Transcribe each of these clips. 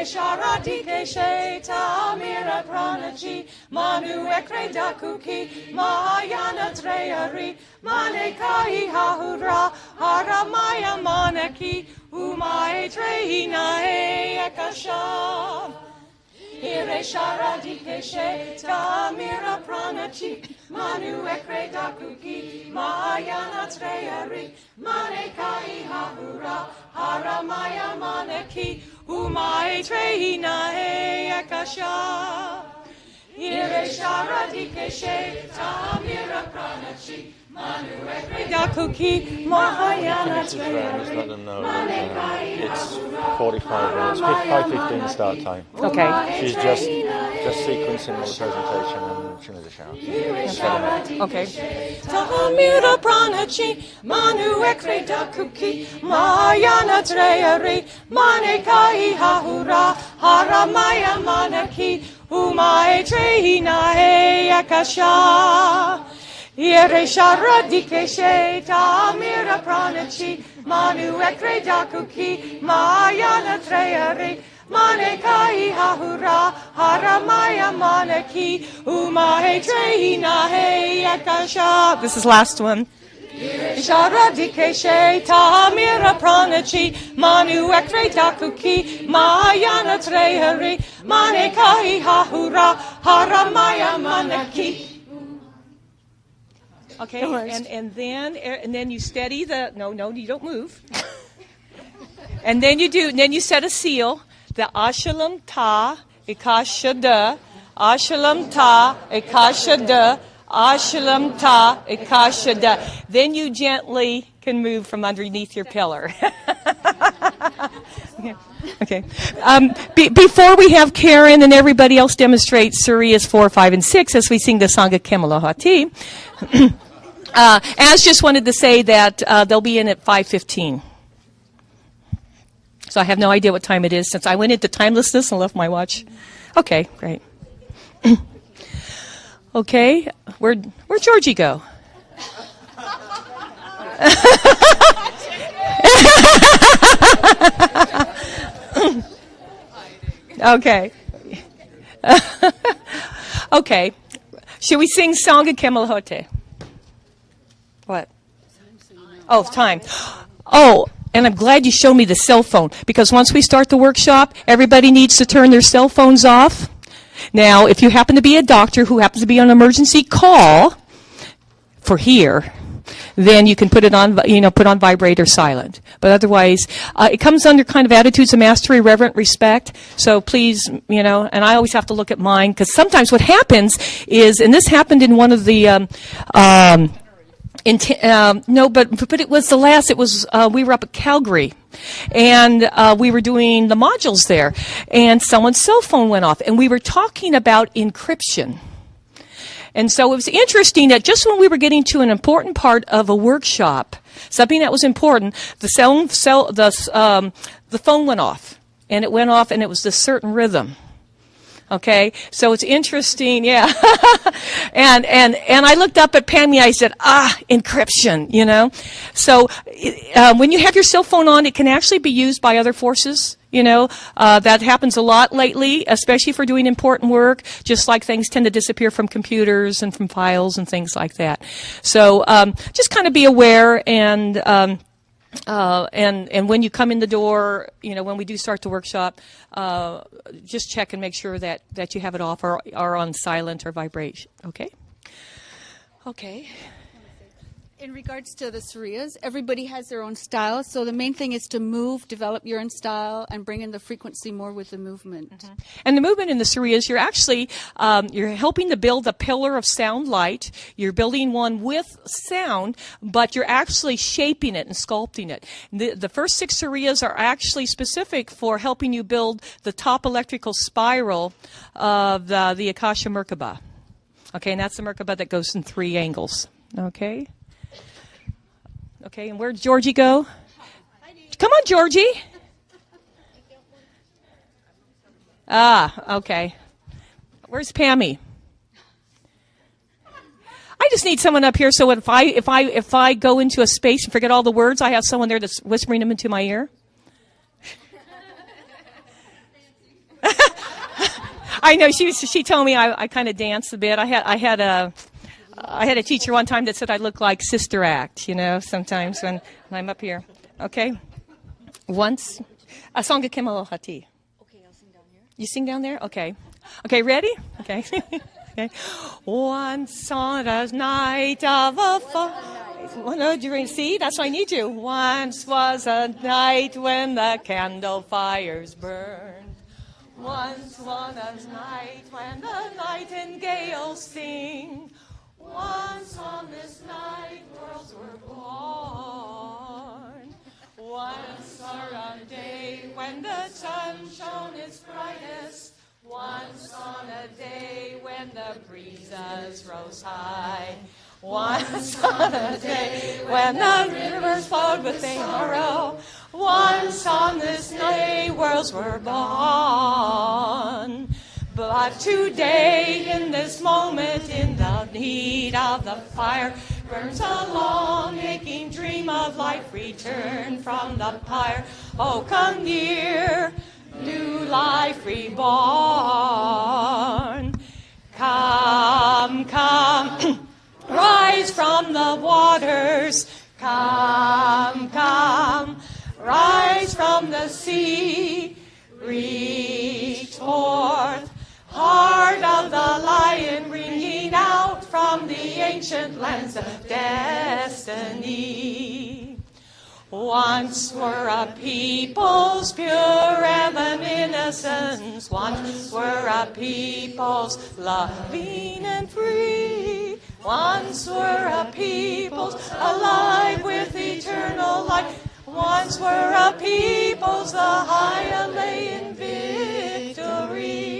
Sharati Sheta Mira Pranachi Manu Ekre Dakuki Mahayana Treyari Manekai Hahura Haramaya Manaki Umai Trehina Ekasha Ire Sharati Sheta Mira Pranachi Manu Ekre Dakuki Mahayana Treyari Manekai Hahura Haramaya Manaki Umai Trehina Ekasha Ire Sharati Sheta Mira Pranachi Manu Ekre Dakuki Mahayana Treyari Let them know it's 45 minutes, 5:15 start time. Okay. She's just sequencing the presentation and she needs a shower. Okay. Tahamira Pranachi Manu Ekre Dakuki Mahayana Treyari Manekai Hahura Haramaya Manaki Umai Trehina Ekasha Ire Sharadike Sheta Mira Pranachi Manu Ekre Dakuki Mahayana Treyari Manekai Hahura Haramaya Manaki Umahe Trehina Ekasha. This is last one. Sharadike Sheta Mira Pranachi Manu Ekre Dakuki Mahayana Treyari Manekai Hahura Haramaya Manaki. Okay, and then you steady the no, you don't move. And then you set a seal. The Ashalam Ta Ikashada Ashalam Ta Ikashada Ashalam Ta Ikashada. Then you gently can move from underneath your pillar. Okay. Before we have Karen and everybody else demonstrate Suriyas 4, 5, and 6 as we sing the Sangha Kemalahati, Az just wanted to say that they'll be in at 5:15. So I have no idea what time it is since I went into timelessness and left my watch. Okay, great. Okay, where'd Georgie go? Okay. Okay. Should we sing Sangha Kemalhote? What? Oh, time. Oh, and I'm glad you showed me the cell phone, because once we start the workshop, everybody needs to turn their cell phones off. Now, if you happen to be a doctor who happens to be on an emergency call for here, then you can put it on, put on vibrate or silent. But otherwise, it comes under kind of attitudes of mastery, reverent respect. So please, and I always have to look at mine, because sometimes what happens is, and this happened in one of the, but it was the last. It was we were up at Calgary, and we were doing the modules there, and someone's cell phone went off, and we were talking about encryption. And so it was interesting that just when we were getting to an important part of a workshop, something that was important, the phone went off, and it went off, and it was this certain rhythm. Okay, so it's interesting, yeah. and I looked up at Pammy. I said, encryption, So when you have your cell phone on, it can actually be used by other forces. That happens a lot lately, especially for doing important work, just like things tend to disappear from computers and from files and things like that. So just kind of be aware, and when you come in the door, when we do start the workshop, just check and make sure that you have it off or on silent or vibration. Okay? Okay. In regards to the Suriyas, everybody has their own style, so the main thing is to move, develop your own style, and bring in the frequency more with the movement. Mm-hmm. And the movement in the Suriyas, you're actually, you're helping to build a pillar of sound light. You're building one with sound, but you're actually shaping it and sculpting it. The first 6 Suriyas are actually specific for helping you build the top electrical spiral of the Akasha Merkaba. Okay, and that's the Merkaba that goes in 3 angles. Okay? Okay, and where'd Georgie go? Come on, Georgie. Okay. Where's Pammy? I just need someone up here so if I go into a space and forget all the words, I have someone there that's whispering them into my ear. I know she told me I kind of dance a bit. I had a teacher one time that said I look like Sister Act, sometimes when I'm up here. Okay? Once, a song of Kimalo Hati. Okay, I'll sing down here. You sing down there? Okay. Okay, ready? Okay. Okay. Once on a night of a fire. See, that's what I need to. Once was a night when the candle fires burned. Once was a night when the nightingales sing. Once on this night worlds were born. Once on a day when the sun shone its brightest. Once on a day when the breezes rose high. Once on a day when the rivers flowed with sorrow. Once on this day worlds were born. But today, in this moment, in the need of the fire, burns a long aching dream of life returned from the pyre. Oh, come near, new life reborn. Come, come, rise from the waters. Come, come, rise from the sea. Reach forth, heart of the lion, ringing out from the ancient lands of destiny. Once were a people's pure and innocence. Once were a people's loving and free. Once were a people's alive with eternal life. Once were a people's the higher lay in victory.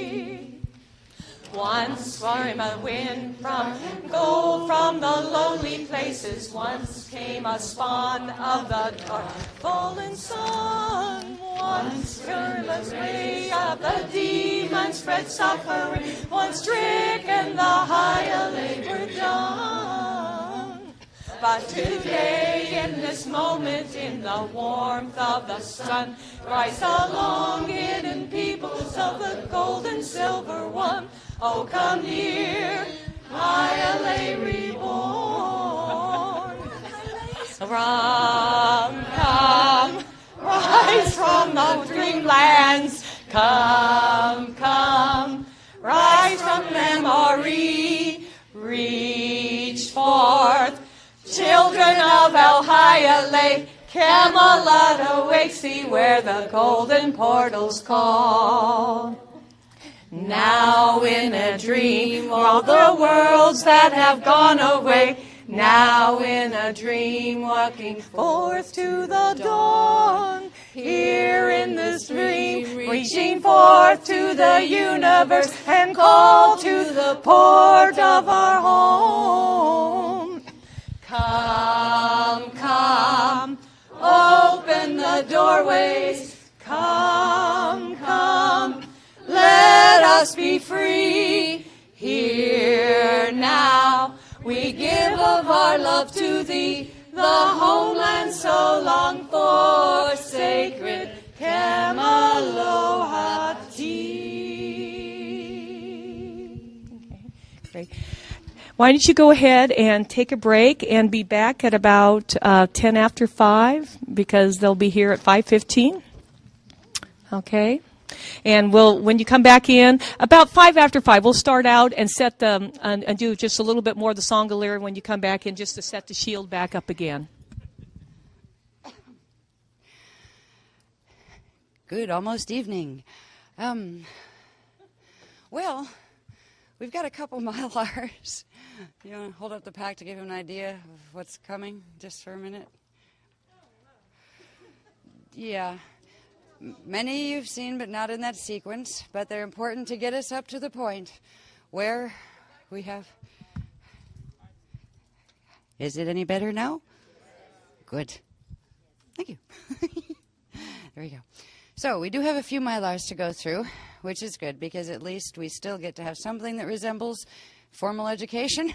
Once came a wind from gold from the lonely places. Once came a spawn of the dark fallen sun. Once careless way of the demons spread suffering. Once stricken the higher labor done. But today, in this moment, in the warmth of the sun, rise the long hidden peoples of the gold and silver one. Oh, come near, Hialeah reborn. Come, rise from the dreamlands. Come, rise from memory. Reach forth, children of El Hialeah. Camelot awaits thee where the golden portals call. Now in a dream, all the worlds that have gone away. Now in a dream, walking forth to the dawn. Here in this dream, reaching forth to the universe and call to the port of our home. Come, open the doorways. Come, let us be free. Here now, we give of our love to thee, the homeland so long for, sacred Camelohati. Okay, great. Why don't you go ahead and take a break and be back at about 10 after 5, because they'll be here at 5:15. Okay? And when you come back in, about 5 after 5, we'll start out and set the and do just a little bit more of the song of lyric when you come back in, just to set the shield back up again. Good, almost evening. Well, we've got a couple Mylars. You want to hold up the pack to give him an idea of what's coming, just for a minute? Yeah. Many you've seen, but not in that sequence. But they're important to get us up to the point where we have... Is it any better now? Good. Thank you. There we go. So we do have a few Mylars to go through, which is good, because at least we still get to have something that resembles formal education,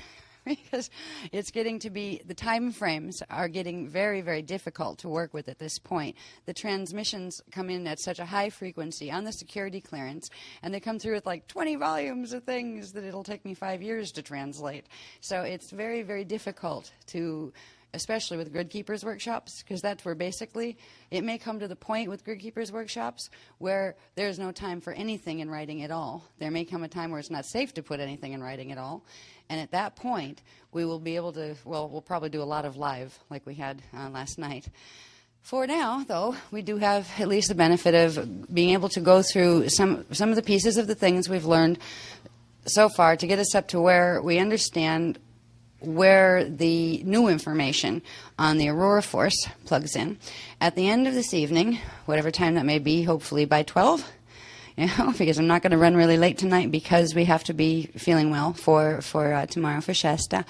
because it's getting to be, the time frames are getting very, very difficult to work with at this point. The transmissions come in at such a high frequency on the security clearance, and they come through with like 20 volumes of things that it'll take me 5 years to translate. So it's very, very difficult to, especially with grid keepers workshops, because that's where basically it may come to the point with grid keepers workshops where there's no time for anything in writing at all. There may come a time where it's not safe to put anything in writing at all. And at that point, we will be able to, well, we'll probably do a lot of live like we had last night. For now, though, we do have at least the benefit of being able to go through some of the pieces of the things we've learned so far to get us up to where we understand where the new information on the Aurora Force plugs in. At the end of this evening, whatever time that may be, hopefully by 12, because I'm not going to run really late tonight because we have to be feeling well for tomorrow for Shasta.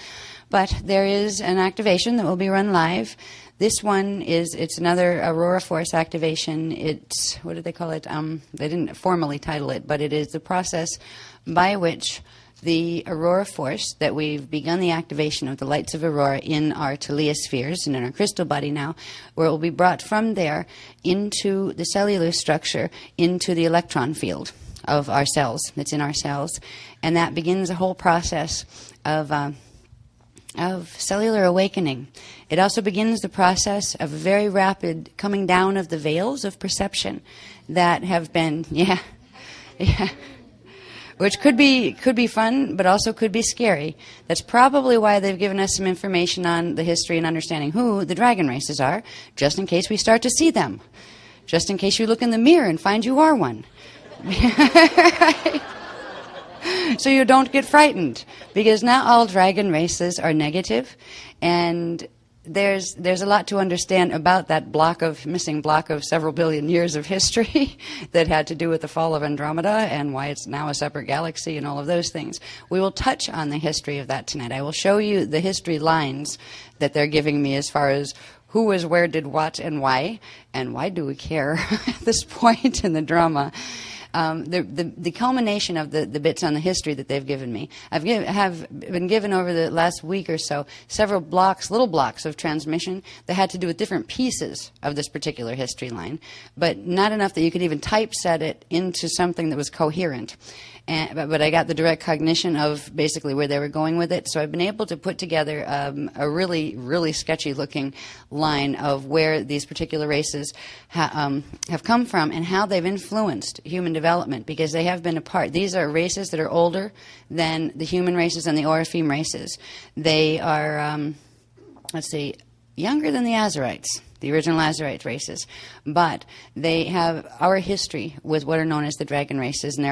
But there is an activation that will be run live. This one it's another Aurora Force activation. It's, what did they call it? They didn't formally title it, but it is the process by which the Aurora Force, that we've begun the activation of the lights of Aurora in our teliospheres and in our crystal body now, where it will be brought from there into the cellular structure, into the electron field of our cells, that's in our cells. And that begins a whole process of cellular awakening. It also begins the process of a very rapid coming down of the veils of perception that have been, which could be fun, but also could be scary. That's probably why they've given us some information on the history and understanding who the dragon races are, just in case we start to see them, just in case you look in the mirror and find you are one. So you don't get frightened, because not all dragon races are negative, and there's a lot to understand about that missing block of several billion years of history that had to do with the fall of Andromeda and why it's now a separate galaxy and all of those things. We will touch on the history of that tonight. I will show you the history lines that they're giving me as far as who was where, did what, and why do we care at this point in the drama. The culmination of the bits on the history that they've given me. Have been given over the last week or so several little blocks of transmission that had to do with different pieces of this particular history line, but not enough that you could even typeset it into something that was coherent. But I got the direct cognition of basically where they were going with it. So I've been able to put together a really, really sketchy looking line of where these particular races have come from and how they've influenced human development, because they have been a part. These are races that are older than the human races and the Orifeme races. They are, younger than the Azerites, the original Azerite races, but they have our history with what are known as the dragon races, and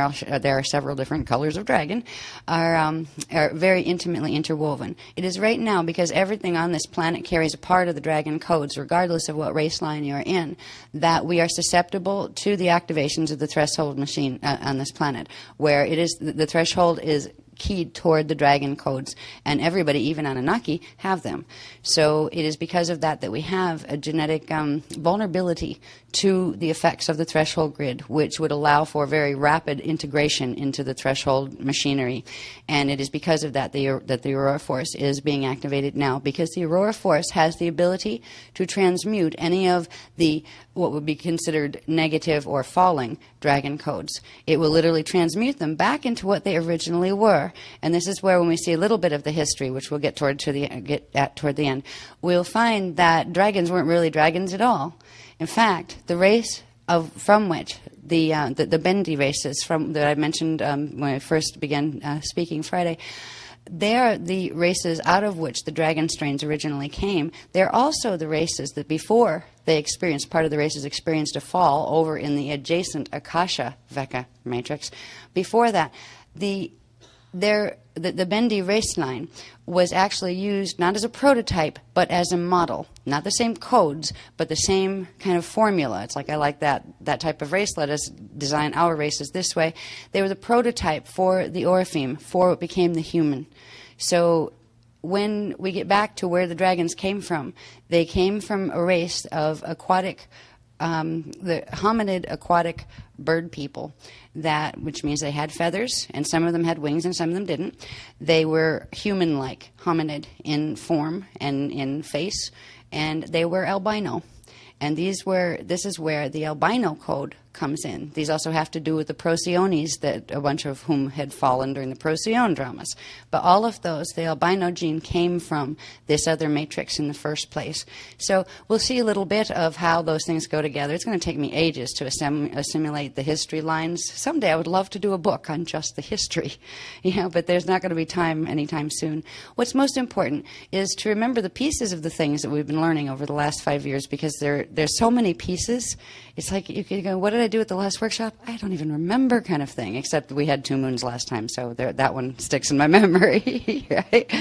there are several different colors of dragon, are very intimately interwoven. It is right now, because everything on this planet carries a part of the dragon codes, regardless of what race line you're in, that we are susceptible to the activations of the threshold machine on this planet, where it is the threshold is keyed toward the dragon codes, and everybody, even Anunnaki, have them. So it is because of that that we have a genetic vulnerability to the effects of the threshold grid, which would allow for very rapid integration into the threshold machinery. And it is because of that that the Aurora Force is being activated now, because the Aurora Force has the ability to transmute any of the what would be considered negative or falling dragon codes. It will literally transmute them back into what they originally were. And this is where, when we see a little bit of the history, which we'll get toward the end, we'll find that dragons weren't really dragons at all. In fact, the race from which the Bendy races that I mentioned when I first began speaking Friday, they are the races out of which the dragon strains originally came. They're also the races that before they experienced, part of the races experienced a fall over in the adjacent Akasha Veka matrix. Before that, the Bendy race line was actually used not as a prototype, but as a model. Not the same codes, but the same kind of formula. It's like, I like that type of race. Let us design our races this way. They were the prototype for the Orifeme, for what became the human. So when we get back to where the dragons came from, they came from a race of aquatic, the hominid aquatic bird people, which means they had feathers, and some of them had wings and some of them didn't. They were human-like, hominid in form and in face, and they were albino. And this is where the albino code comes in. These also have to do with the Procyonies, that a bunch of whom had fallen during the Procyon dramas. But all of those, the albino gene came from this other matrix in the first place. So we'll see a little bit of how those things go together. It's going to take me ages to assimilate the history lines. Someday I would love to do a book on just the history, but there's not going to be time anytime soon. What's most important is to remember the pieces of the things that we've been learning over the last 5 years, because there's so many pieces. It's like you could go, what did I do at the last workshop? I don't even remember, kind of thing, except we had 2 moons last time, so that one sticks in my memory. Right?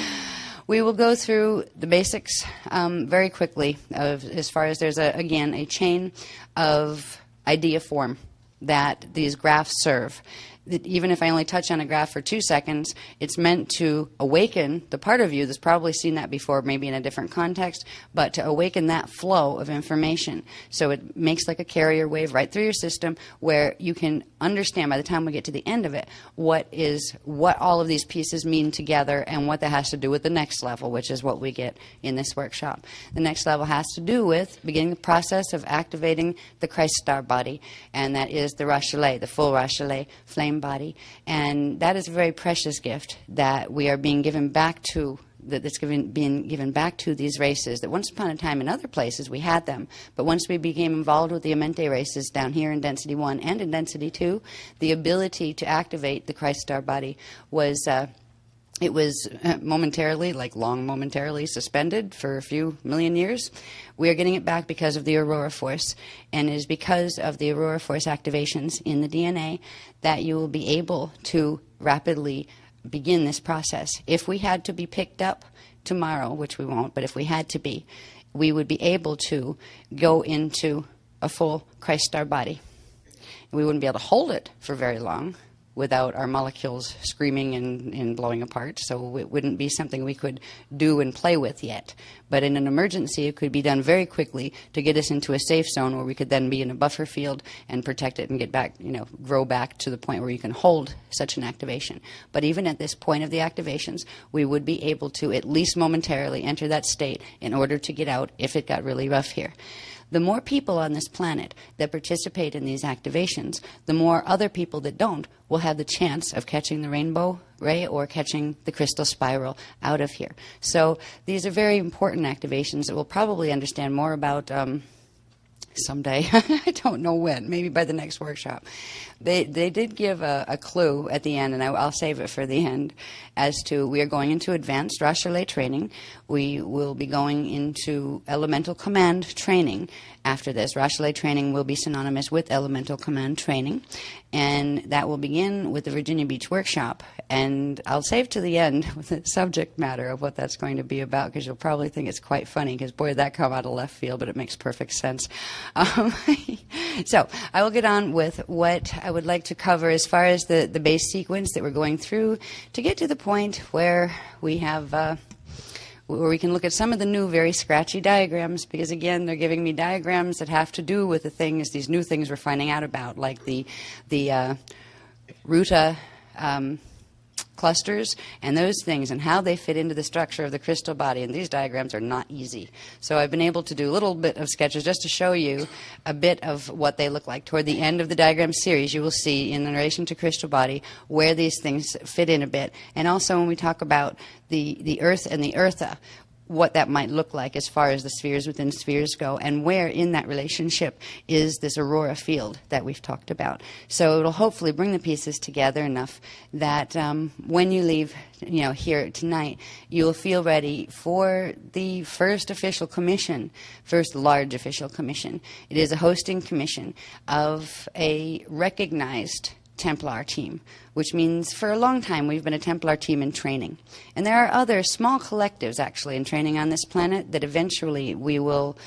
We will go through the basics very quickly, as far as there's, again, a chain of idea form that these graphs serve. Even if I only touch on a graph for 2 seconds, it's meant to awaken the part of you that's probably seen that before, maybe in a different context, but to awaken that flow of information. So it makes like a carrier wave right through your system, where you can understand by the time we get to the end of it what all of these pieces mean together and what that has to do with the next level, which is what we get in this workshop. The next level has to do with beginning the process of activating the Christ star body, and that is the Rachelet, the full Rachelet flame body. And that is a very precious gift that we are being given back to, that's being given back to these races, that once upon a time in other places we had them, but once we became involved with the Amente races down here in Density 1 and in Density 2, the ability to activate the Christ star body was it was momentarily, long momentarily suspended for a few million years. We are getting it back because of the Aurora Force, and it is because of the Aurora Force activations in the DNA that you will be able to rapidly begin this process. If we had to be picked up tomorrow, which we won't, but if we had to be, we would be able to go into a full Christ star body. And we wouldn't be able to hold it for very long without our molecules screaming and blowing apart, so it wouldn't be something we could do and play with yet. But in an emergency, it could be done very quickly to get us into a safe zone where we could then be in a buffer field and protect it and get back, grow back to the point where you can hold such an activation. But even at this point of the activations, we would be able to at least momentarily enter that state in order to get out if it got really rough here. The more people on this planet that participate in these activations, the more other people that don't will have the chance of catching the rainbow ray or catching the crystal spiral out of here. So these are very important activations that we'll probably understand more about someday. I don't know when, maybe by the next workshop. They did give a clue at the end, and I'll save it for the end, as to we are going into advanced Rachelet training. We will be going into elemental command training after this. Rachelet training will be synonymous with elemental command training, and that will begin with the Virginia Beach workshop. And I'll save to the end with the subject matter of what that's going to be about, because you'll probably think it's quite funny, because boy, that come out of left field, but it makes perfect sense. So I will get on with what I would like to cover as far as the base sequence that we're going through to get to the point where we have where we can look at some of the new very scratchy diagrams, because again, they're giving me diagrams that have to do with the things, these new things we're finding out about, like the Ruta clusters and those things and how they fit into the structure of the crystal body. And these diagrams are not easy. So I've been able to do a little bit of sketches just to show you a bit of what they look like. Toward the end of the diagram series, you will see in relation to crystal body where these things fit in a bit. And also when we talk about the Earth and the Eartha, what that might look like as far as the spheres within spheres go, and where in that relationship is this aurora field that we've talked about. So it'll hopefully bring the pieces together enough that when you leave here tonight, you'll feel ready for the first official commission, first large official commission. It is a hosting commission of a recognized Templar team, which means for a long time we've been a Templar team in training. And there are other small collectives actually in training on this planet that eventually we will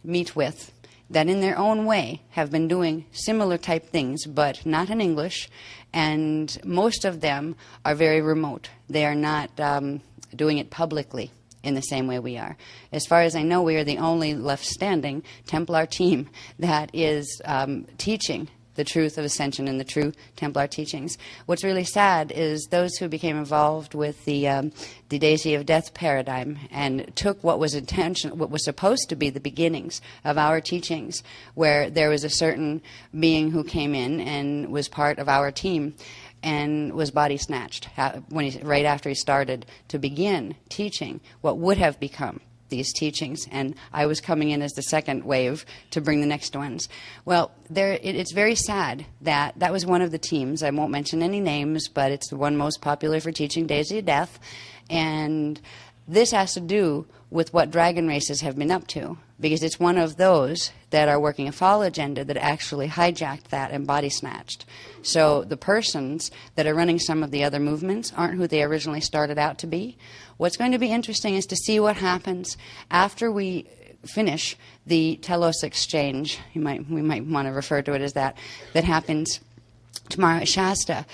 meet with, that in their own way have been doing similar type things, but not in English, and most of them are very remote. They are not doing it publicly in the same way we are. As far as I know, we are the only left standing Templar team that is teaching the truth of ascension and the true Templar teachings. What's really sad is those who became involved with the Daisy of Death paradigm and took what was supposed to be the beginnings of our teachings, where there was a certain being who came in and was part of our team and was body snatched right after he started to begin teaching what would have become these teachings, and I was coming in as the second wave to bring the next ones. Well, it's very sad that was one of the teams. I won't mention any names, but it's the one most popular for teaching Daisy of Death, and this has to do with what dragon races have been up to, because it's one of those that are working a fall agenda that actually hijacked that and body snatched. So the persons that are running some of the other movements aren't who they originally started out to be. What's going to be interesting is to see what happens after we finish the Telos exchange. We might want to refer to it as that happens tomorrow at Shasta.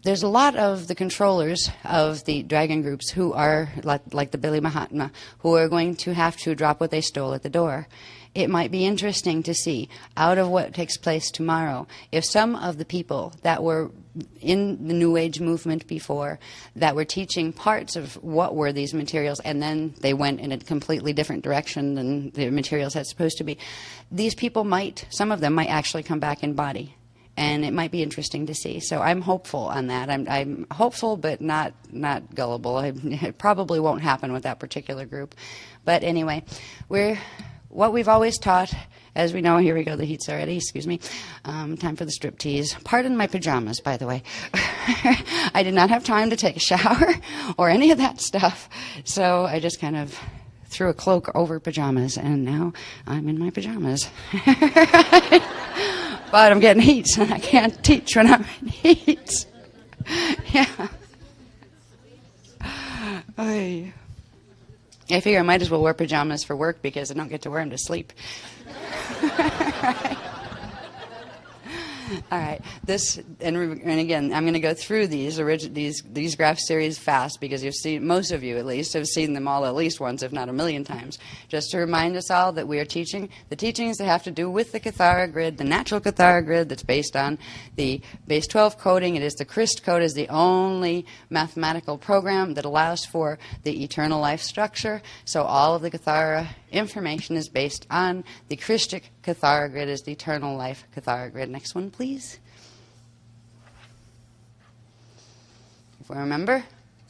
There's a lot of the controllers of the dragon groups who are, like the Billy Mahatma, who are going to have to drop what they stole at the door. It might be interesting to see, out of what takes place tomorrow, if some of the people that were in the New Age movement before, that were teaching parts of what were these materials, and then they went in a completely different direction than the materials had supposed to be, these people some of them might actually come back in body. And it might be interesting to see. So I'm hopeful on that. I'm hopeful, but not gullible. It probably won't happen with that particular group. But anyway, what we've always taught, as we know, here we go, the heat's already, excuse me. Time for the striptease. Pardon my pajamas, by the way. I did not have time to take a shower or any of that stuff. So I just kind of threw a cloak over pajamas, and now I'm in my pajamas. But I'm getting heat, and I can't teach when I'm in heat. Yeah. I figure I might as well wear pajamas for work because I don't get to wear them to sleep. Right. All right. This and again, I'm going to go through these graph series fast because you've seen, most of you at least have seen them all at least once, if not a million times. Just to remind us all that we are teaching the teachings that have to do with the Cathara grid, the natural Cathara grid that's based on the base 12 coding. It is the Christ code is the only mathematical program that allows for the eternal life structure. So all of the Cathara information is based on the Christic Cathara grid, is the eternal life Cathara grid. Next one, please. If we remember,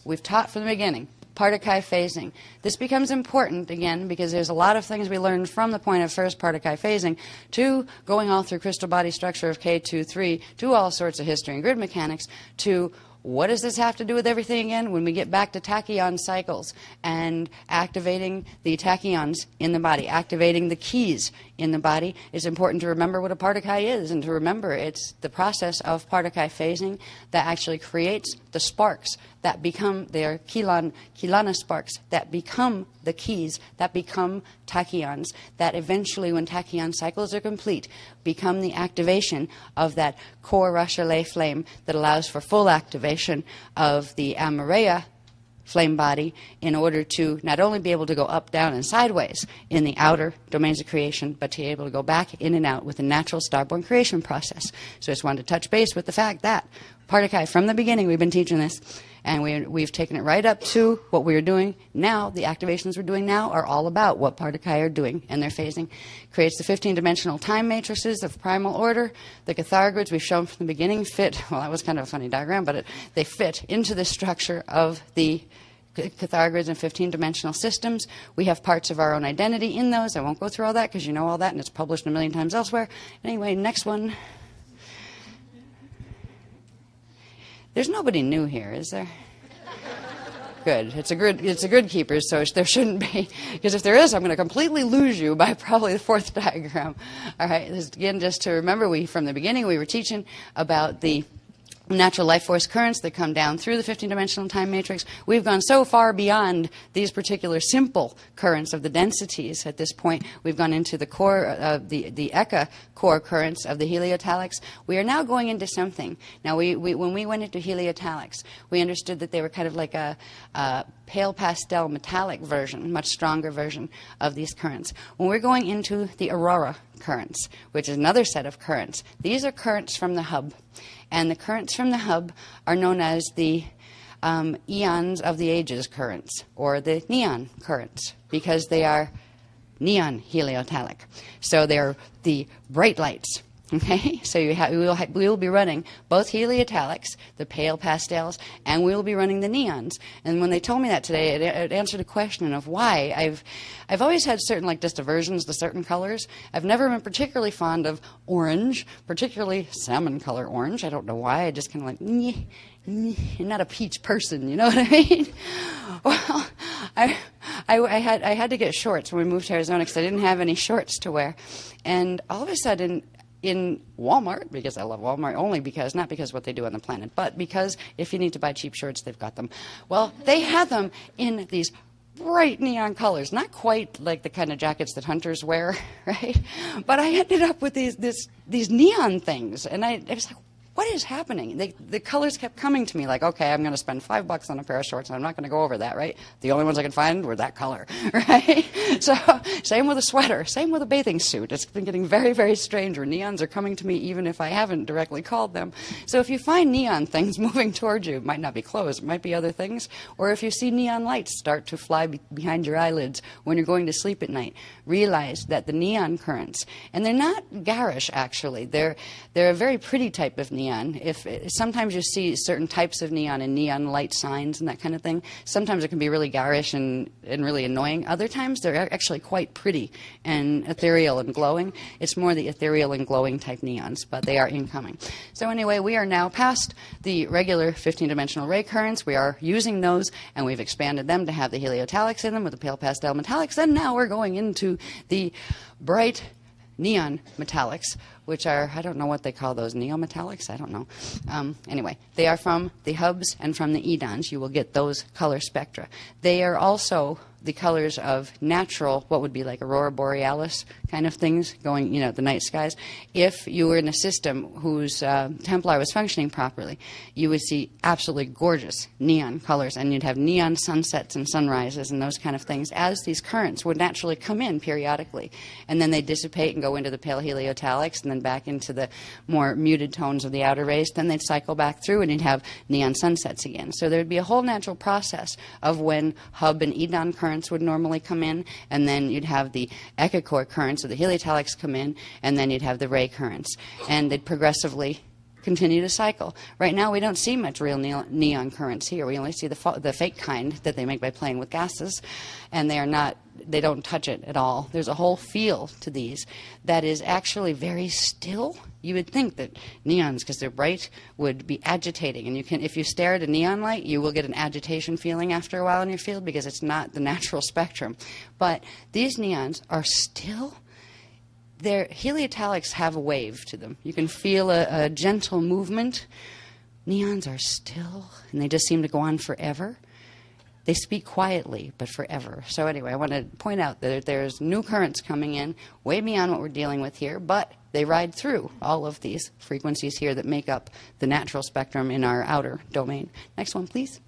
we've taught from the beginning, part-5 phasing. This becomes important, again, because there's a lot of things we learned from the point of first part-5 phasing to going all through crystal body structure of K2-3 to all sorts of history and grid mechanics to what does this have to do with everything again? When we get back to tachyon cycles and activating the tachyons in the body, activating the keys in the body, it's important to remember what a part-5 is, and to remember it's the process of part-5 phasing that actually creates the sparks that become their Kilana sparks, that become the keys, that become tachyons, that eventually, when tachyon cycles are complete, become the activation of that core Rochelet flame that allows for full activation of the Amareya flame body in order to not only be able to go up, down, and sideways in the outer domains of creation, but to be able to go back in and out with the natural starborn creation process. So I just wanted to touch base with the fact that part-5, from the beginning, we've been teaching this, and we've taken it right up to what we are doing now. The activations we're doing now are all about what part-5 are doing, and their phasing creates the 15-dimensional time matrices of primal order. The Cathara grids we've shown from the beginning fit, well, that was kind of a funny diagram, but they fit into the structure of the Cathara grids and 15-dimensional systems. We have parts of our own identity in those. I won't go through all that because you know all that, and it's published a million times elsewhere. Anyway, next one. There's nobody new here, is there? Good. It's a grid keeper, so there shouldn't be. Because if there is, I'm going to completely lose you by probably the fourth diagram. All right. Again, just to remember, from the beginning, we were teaching about the natural life force currents that come down through the 15-dimensional time matrix. We've gone so far beyond these particular simple currents of the densities at this point. We've gone into the core, the Eka core currents of the heliotalics. We are now going into something. Now, when we went into heliotalics, we understood that they were kind of like a pale pastel metallic version, much stronger version of these currents. When we're going into the aurora currents, which is another set of currents, these are currents from the hub. And the currents from the hub are known as the eons of the ages currents, or the neon currents, because they are neon heliotalic. So they're the bright lights. Okay, so we will be running both heliotalics, the pale pastels, and we will be running the neons. And when they told me that today, it answered a question of why. I've always had certain, like, just aversions to certain colors. I've never been particularly fond of orange, particularly salmon color orange. I don't know why. I just kind of like, nyeh, nyeh. I'm not a peach person, you know what I mean? Well, I had to get shorts when we moved to Arizona because I didn't have any shorts to wear, and all of a sudden, in Walmart, because I love Walmart only because, not because what they do on the planet, but because if you need to buy cheap shirts, they've got them. Well, they had them in these bright neon colors, not quite like the kind of jackets that hunters wear, right? But I ended up with these neon things, and I was like, what is happening? The colors kept coming to me like, okay, I'm going to spend $5 on a pair of shorts, and I'm not going to go over that, right? The only ones I could find were that color, right? So same with a sweater, same with a bathing suit. It's been getting very, very strange where neons are coming to me even if I haven't directly called them. So if you find neon things moving towards you, it might not be clothes, it might be other things, or if you see neon lights start to fly behind your eyelids when you're going to sleep at night, realize that the neon currents, and they're not garish actually, they're a very pretty type of neon. Sometimes you see certain types of neon in neon light signs and that kind of thing. Sometimes it can be really garish and really annoying. Other times they're actually quite pretty and ethereal and glowing. It's more the ethereal and glowing type neons, but they are incoming. So anyway, we are now past the regular 15-dimensional ray currents. We are using those, and we've expanded them to have the heliotalics in them with the pale pastel metallics. And now we're going into the bright neon metallics, which are, I don't know what they call those, neometallics? I don't know. Anyway, they are from the hubs and from the edons. You will get those color spectra. They are also the colors of natural, what would be like aurora borealis kind of things going, you know, the night skies. If you were in a system whose Templar was functioning properly, you would see absolutely gorgeous neon colors, and you'd have neon sunsets and sunrises and those kind of things as these currents would naturally come in periodically. And then they dissipate and go into the pale heliotalics and then back into the more muted tones of the outer rays. Then they'd cycle back through and you'd have neon sunsets again. So there'd be a whole natural process of when hub and edon currents would normally come in, and then you'd have the echicore currents, or the heliotalics, come in, and then you'd have the ray currents. And they'd progressively continue to cycle. Right now, we don't see much real neon currents here. We only see the fake kind that they make by playing with gases, and they don't touch it at all. There's a whole feel to these that is actually very still. You would think that neons, because they're bright, would be agitating. And if you stare at a neon light, you will get an agitation feeling after a while in your field because it's not the natural spectrum. But these neons are still. Their heliotalics have a wave to them. You can feel a gentle movement. Neons are still, and they just seem to go on forever. They speak quietly, but forever. So anyway, I want to point out that there's new currents coming in, way beyond what we're dealing with here, but they ride through all of these frequencies here that make up the natural spectrum in our outer domain. Next one, please.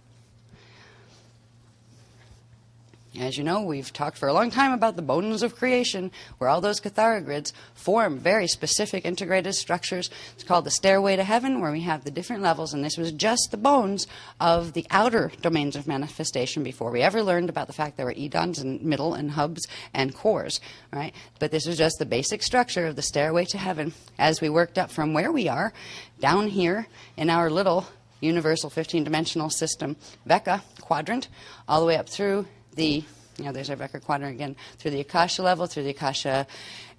As you know, we've talked for a long time about the bones of creation, where all those Cathara grids form very specific integrated structures. It's called the stairway to heaven, where we have the different levels, and this was just the bones of the outer domains of manifestation before we ever learned about the fact there were edons and middle and hubs and cores, right? But this was just the basic structure of the stairway to heaven as we worked up from where we are down here in our little universal 15-dimensional system Vecca quadrant, all the way up through there's our Vecca quadrant again, through the Akasha level, through the Akasha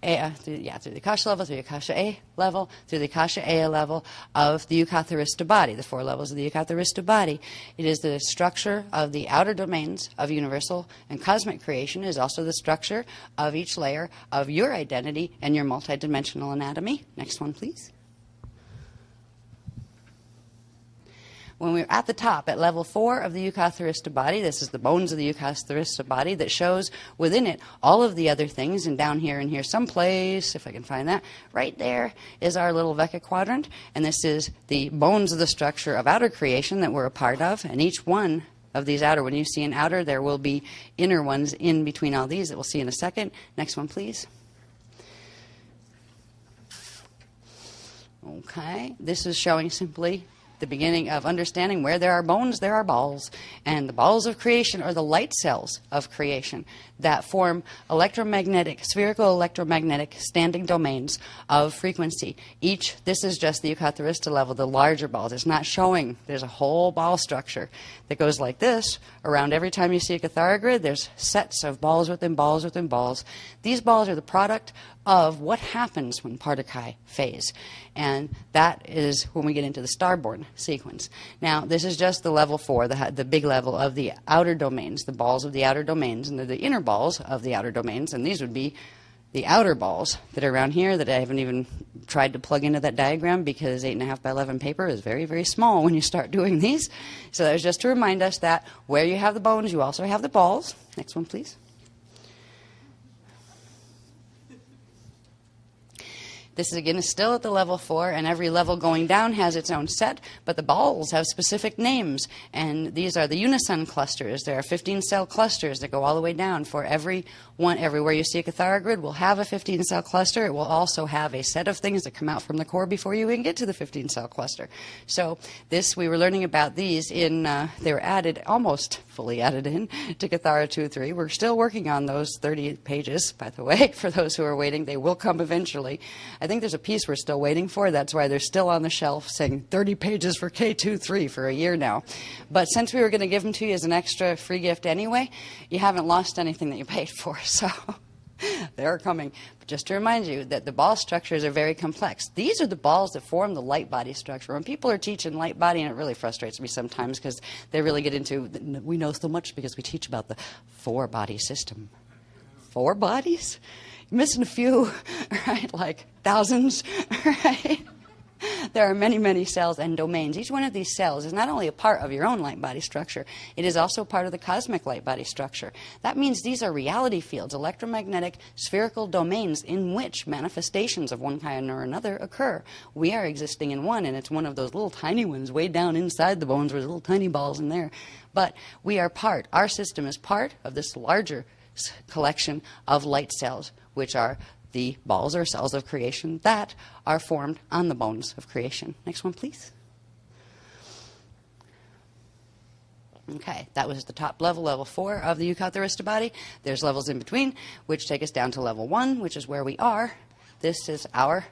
A, through the Akasha level, through the Akasha A level, through the Akasha A level of the Eucatharista body, the 4 levels of the Eucatharista body. It is the structure of the outer domains of universal and cosmic creation. It is also the structure of each layer of your identity and your multidimensional anatomy. Next one, please. When we're at the top, at level 4 of the Eucatharista body, this is the bones of the Eucatharista body that shows within it all of the other things. And down here and here someplace, if I can find that, right there is our little Vecca quadrant. And this is the bones of the structure of outer creation that we're a part of. And each one of these outer. When you see an outer, there will be inner ones in between all these that we'll see in a second. Next one, please. Okay, this is showing simply the beginning of understanding where there are bones, there are balls. And the balls of creation are the light cells of creation that form electromagnetic, spherical electromagnetic standing domains of frequency. This is just the Eucharistota level, the larger balls. It's not showing there's a whole ball structure that goes like this. Around every time you see a Cathara grid, there's sets of balls within balls within balls. These balls are the product of what happens when Partakai phase. And that is when we get into the starborn sequence. Now, this is just the level 4, the big level of the outer domains, the balls of the outer domains, and they're the inner balls of the outer domains, and these would be the outer balls that are around here that I haven't even tried to plug into that diagram because 8.5 by 11 paper is very, very small when you start doing these. So that was just to remind us that where you have the bones, you also have the balls. Next one, please. This again is still at the level 4, and every level going down has its own set, but the balls have specific names, and these are the unison clusters. There are 15-cell clusters that go all the way down. For everywhere you see a Cathara grid will have a 15-cell cluster. It will also have a set of things that come out from the core before you even get to the 15-cell cluster. So we were learning about these they were added, almost fully added in to Cathara 2.3. We're still working on those 38 pages, by the way, for those who are waiting. They will come eventually. I think there's a piece we're still waiting for. That's why they're still on the shelf saying 30 pages for K2.3 for a year now. But since we were going to give them to you as an extra free gift anyway, you haven't lost anything that you paid for. So they're coming. But just to remind you that the ball structures are very complex. These are the balls that form the light body structure. When people are teaching light body, and it really frustrates me sometimes because they really get into, we know so much because we teach about the 4-body system. 4 bodies? Missing a few, right? Like thousands, right? There are many, many cells and domains. Each one of these cells is not only a part of your own light body structure, it is also part of the cosmic light body structure. That means these are reality fields, electromagnetic spherical domains in which manifestations of one kind or another occur. We are existing in one, and it's one of those little tiny ones way down inside the bones where there's little tiny balls in there. But we are our system is part of this larger collection of light cells, which are the balls or cells of creation that are formed on the bones of creation. Next one, please. Okay, that was the top level, level 4 of the Eucharistota body. There's levels in between, which take us down to level 1, which is where we are. This is our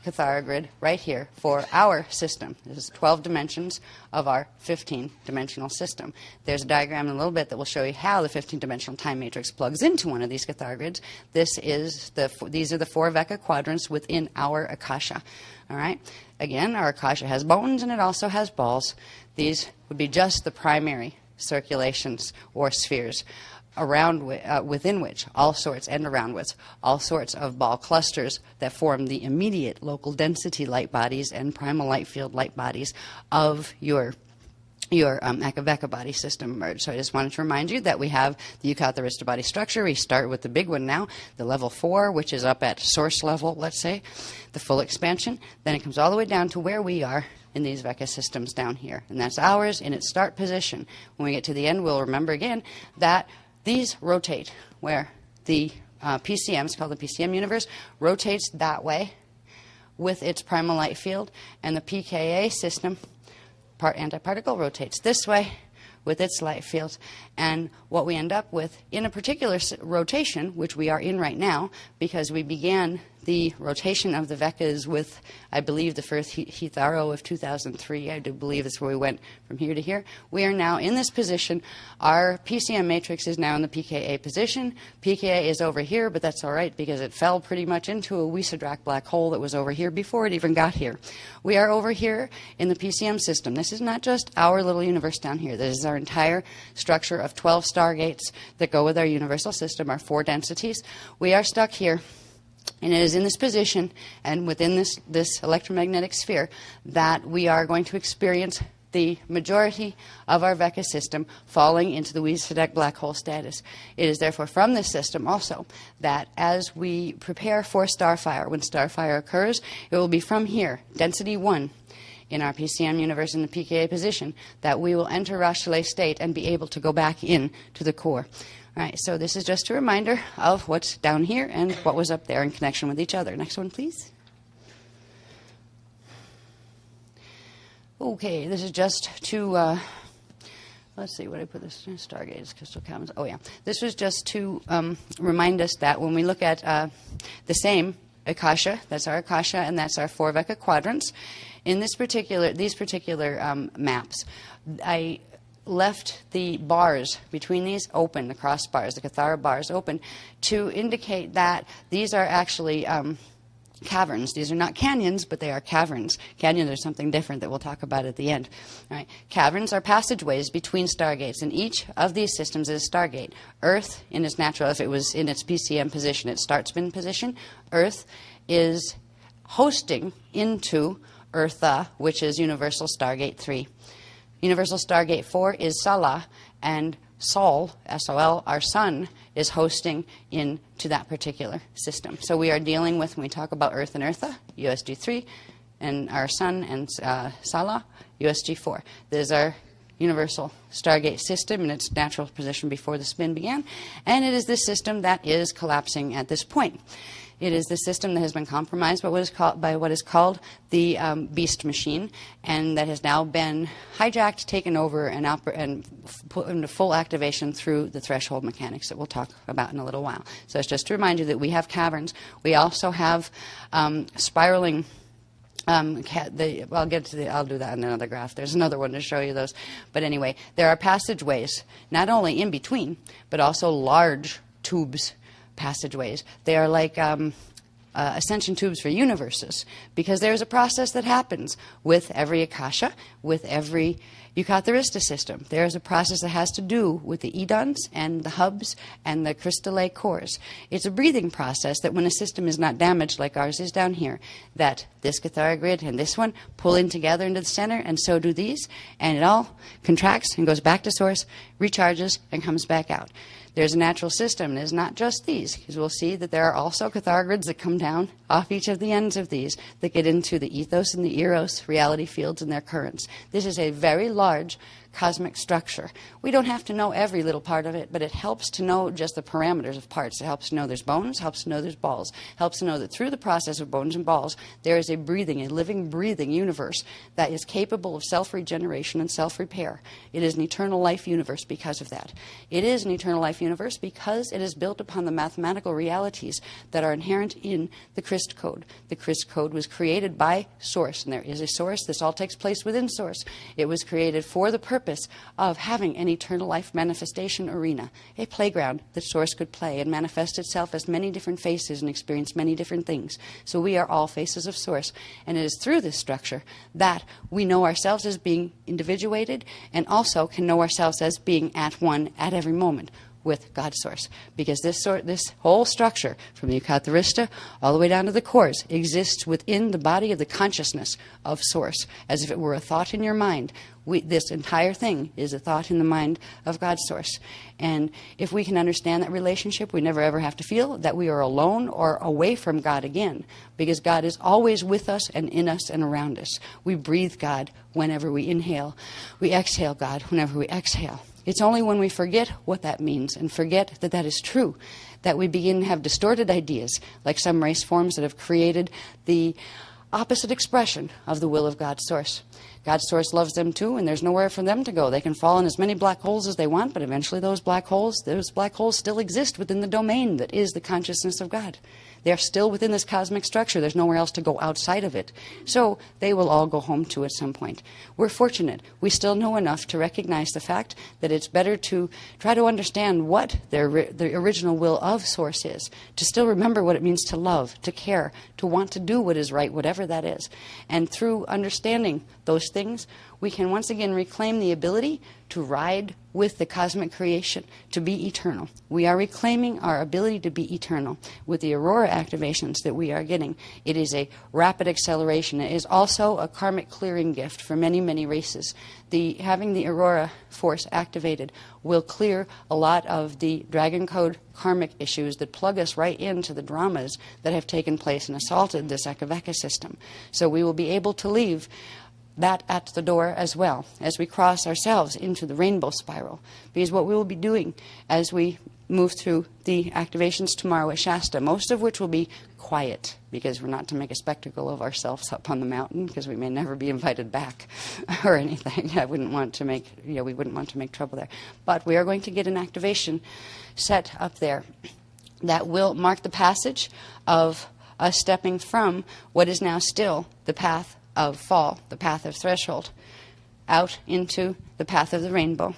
Cathara grid right here for our system. This is 12 dimensions of our 15-dimensional system. There's a diagram in a little bit that will show you how the 15-dimensional time matrix plugs into one of these Cathara grids. These are the 4 Vecca quadrants within our Akasha. All right. Again, our Akasha has bones and it also has balls. These would be just the primary circulations or spheres within which all sorts of ball clusters that form the immediate local density light bodies and primal light field light bodies of your Akaveka body system emerge. So I just wanted to remind you that we have the Eucharistota body structure. We start with the big one now, the level 4, which is up at source level, let's say, the full expansion. Then it comes all the way down to where we are in these Vecca systems down here. And that's ours in its start position. When we get to the end, we'll remember again that these rotate, where the PCM, it's called the PCM universe, rotates that way with its primal light field, and the PKA system, part antiparticle, rotates this way with its light field. And what we end up with in a particular rotation, which we are in right now, because we began the rotation of the Veccas with, I believe, the first Hitharo of 2003. I do believe that's where we went from here to here. We are now in this position. Our PCM matrix is now in the PKA position. PKA is over here, but that's all right because it fell pretty much into a Wiesadrak black hole that was over here before it even got here. We are over here in the PCM system. This is not just our little universe down here. This is our entire structure of 12 stargates that go with our universal system, our 4 densities. We are stuck here. And it is in this position and within this electromagnetic sphere that we are going to experience the majority of our Vecca system falling into the Wiesadek black hole status. It is therefore from this system also that as we prepare for starfire, when starfire occurs, it will be from here, density 1, in our PCM universe in the PKA position, that we will enter Rashtaleh state and be able to go back in to the core. All right, so this is just a reminder of what's down here and what was up there in connection with each other. Next one, please. Okay, this is just to, let's see, what I put this, Stargates, Crystal Commons. Oh, yeah. This was just to remind us that when we look at the same Akasha, that's our Akasha, and that's our 4 Veka quadrants. In these particular maps, I left the bars between these open, the cross bars, the Kathara bars open, to indicate that these are actually caverns. These are not canyons, but they are caverns. Canyons are something different that we'll talk about at the end. All right. Caverns are passageways between stargates, and each of these systems is a stargate. Earth, in its natural, if it was in its PCM position, its start spin position, Earth is hosting into Eartha, which is Universal Stargate 3. Universal Stargate 4 is Salah, and Sol, S-O-L, our sun, is hosting into that particular system. So we are dealing with, when we talk about Earth and Eartha, USG3, and our sun and Salah, USG4. This is our Universal Stargate system in its natural position before the spin began, and it is this system that is collapsing at this point. It is the system that has been compromised by what is called the beast machine, and that has now been hijacked, taken over, and put into full activation through the threshold mechanics that we'll talk about in a little while. So it's just to remind you that we have caverns. We also have spiraling. I'll do that in another graph. There's another one to show you those. But anyway, there are passageways, not only in between, but also large tubes. Passageways. They are like ascension tubes for universes, because there's a process that happens with every Akasha, with every Eucatharista system. There's a process that has to do with the edons and the hubs and the crystalline cores. It's a breathing process that when a system is not damaged like ours is down here, that this Cathara grid and this one pull in together into the center, and so do these, and it all contracts and goes back to source, recharges, and comes back out. There's a natural system, and it's not just these, because we'll see that there are also Cathara grids that come down off each of the ends of these that get into the ethos and the eros reality fields and their currents. This is a very large cosmic structure. We don't have to know every little part of it, but it helps to know just the parameters of parts. It helps to know there's bones, helps to know there's balls, helps to know that through the process of bones and balls, there is a living, breathing universe that is capable of self-regeneration and self-repair. It is an eternal life universe because of that. It is an eternal life universe because it is built upon the mathematical realities that are inherent in the Christ code. The Christ code was created by Source, and there is a Source. This all takes place within Source. It was created for the purpose of having an eternal life manifestation arena, a playground that Source could play and manifest itself as many different faces and experience many different things. So we are all faces of Source, and it is through this structure that we know ourselves as being individuated and also can know ourselves as being at one at every moment with God's Source, because this whole structure, from the Eucatharista all the way down to the cores, exists within the body of the consciousness of Source, as if it were a thought in your mind. This entire thing is a thought in the mind of God's Source. And if we can understand that relationship, we never ever have to feel that we are alone or away from God again, because God is always with us and in us and around us. We breathe God whenever we inhale. We exhale God whenever we exhale. It's only when we forget what that means and forget that that is true that we begin to have distorted ideas, like some race forms that have created the opposite expression of the will of God's Source. God's Source loves them too, and there's nowhere for them to go. They can fall in as many black holes as they want, but eventually those black holes still exist within the domain that is the consciousness of God. They are still within this cosmic structure. There's nowhere else to go outside of it. So they will all go home to at some point. We're fortunate. We still know enough to recognize the fact that it's better to try to understand what the original will of Source is, to still remember what it means to love, to care, to want to do what is right, whatever that is. And through understanding those things, we can once again reclaim the ability to ride with the cosmic creation, to be eternal. We are reclaiming our ability to be eternal with the aurora activations that we are getting. It is a rapid acceleration. It is also a karmic clearing gift for many, many races. Having the aurora force activated will clear a lot of the Dragon Code karmic issues that plug us right into the dramas that have taken place and assaulted this Ekaveka system. So we will be able to leave that at the door as well as we cross ourselves into the rainbow spiral. Because what we will be doing as we move through the activations tomorrow at Shasta, most of which will be quiet, because we're not to make a spectacle of ourselves up on the mountain, because we may never be invited back or anything. We wouldn't want to make trouble there. But we are going to get an activation set up there that will mark the passage of us stepping from what is now still the path of fall, the path of threshold, out into the path of the rainbow.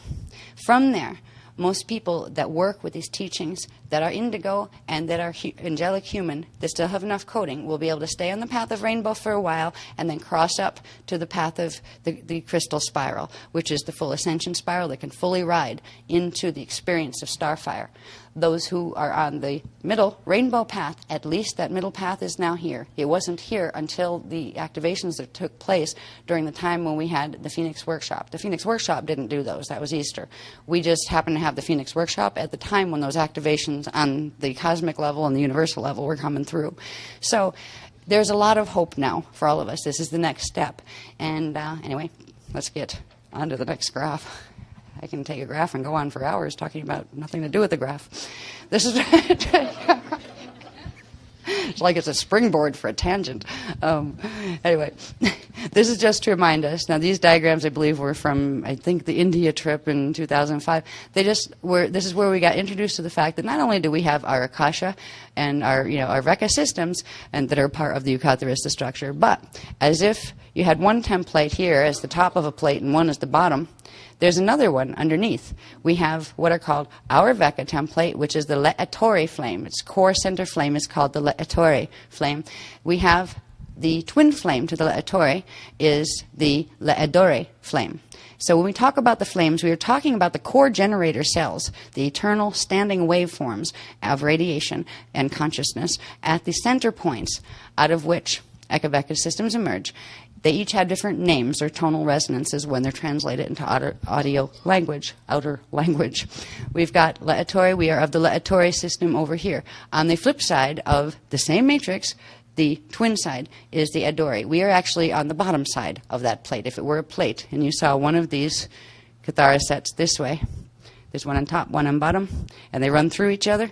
From there, most people that work with these teachings that are indigo and that are angelic human, that still have enough coding, will be able to stay on the path of rainbow for a while and then cross up to the path of the crystal spiral, which is the full ascension spiral that can fully ride into the experience of starfire. Those who are on the middle rainbow path, at least that middle path is now here. It wasn't here until the activations that took place during the time when we had the Phoenix Workshop. The Phoenix Workshop didn't do those. That was Easter. We just happened to have the Phoenix Workshop at the time when those activations on the cosmic level and the universal level were coming through. So there's a lot of hope now for all of us. This is the next step. And anyway, let's get on to the next graph. I can take a graph and go on for hours talking about nothing to do with the graph. This is it's like it's a springboard for a tangent. Anyway, this is just to remind us. Now, these diagrams, I believe, were from, I think, the India trip in 2005. This is where we got introduced to the fact that not only do we have our Akasha and our Veka systems, and that are part of the Ukatharista structure, but as if you had one template here as the top of a plate and one as the bottom, there's another one underneath. We have what are called our Veka template, which is the Le'atori flame. Its core center flame is called the Le'atori flame. We have the twin flame to the Le'atori is the Le'adore flame. So when we talk about the flames, we are talking about the core generator cells, the eternal standing waveforms of radiation and consciousness at the center points out of which Ekaveka systems emerge. They each have different names or tonal resonances when they're translated into outer language. We've got Le'atori. We are of the Le'atori system over here. On the flip side of the same matrix, the twin side is the Adori. We are actually on the bottom side of that plate. If it were a plate and you saw one of these Kathara sets this way, there's one on top, one on bottom, and they run through each other.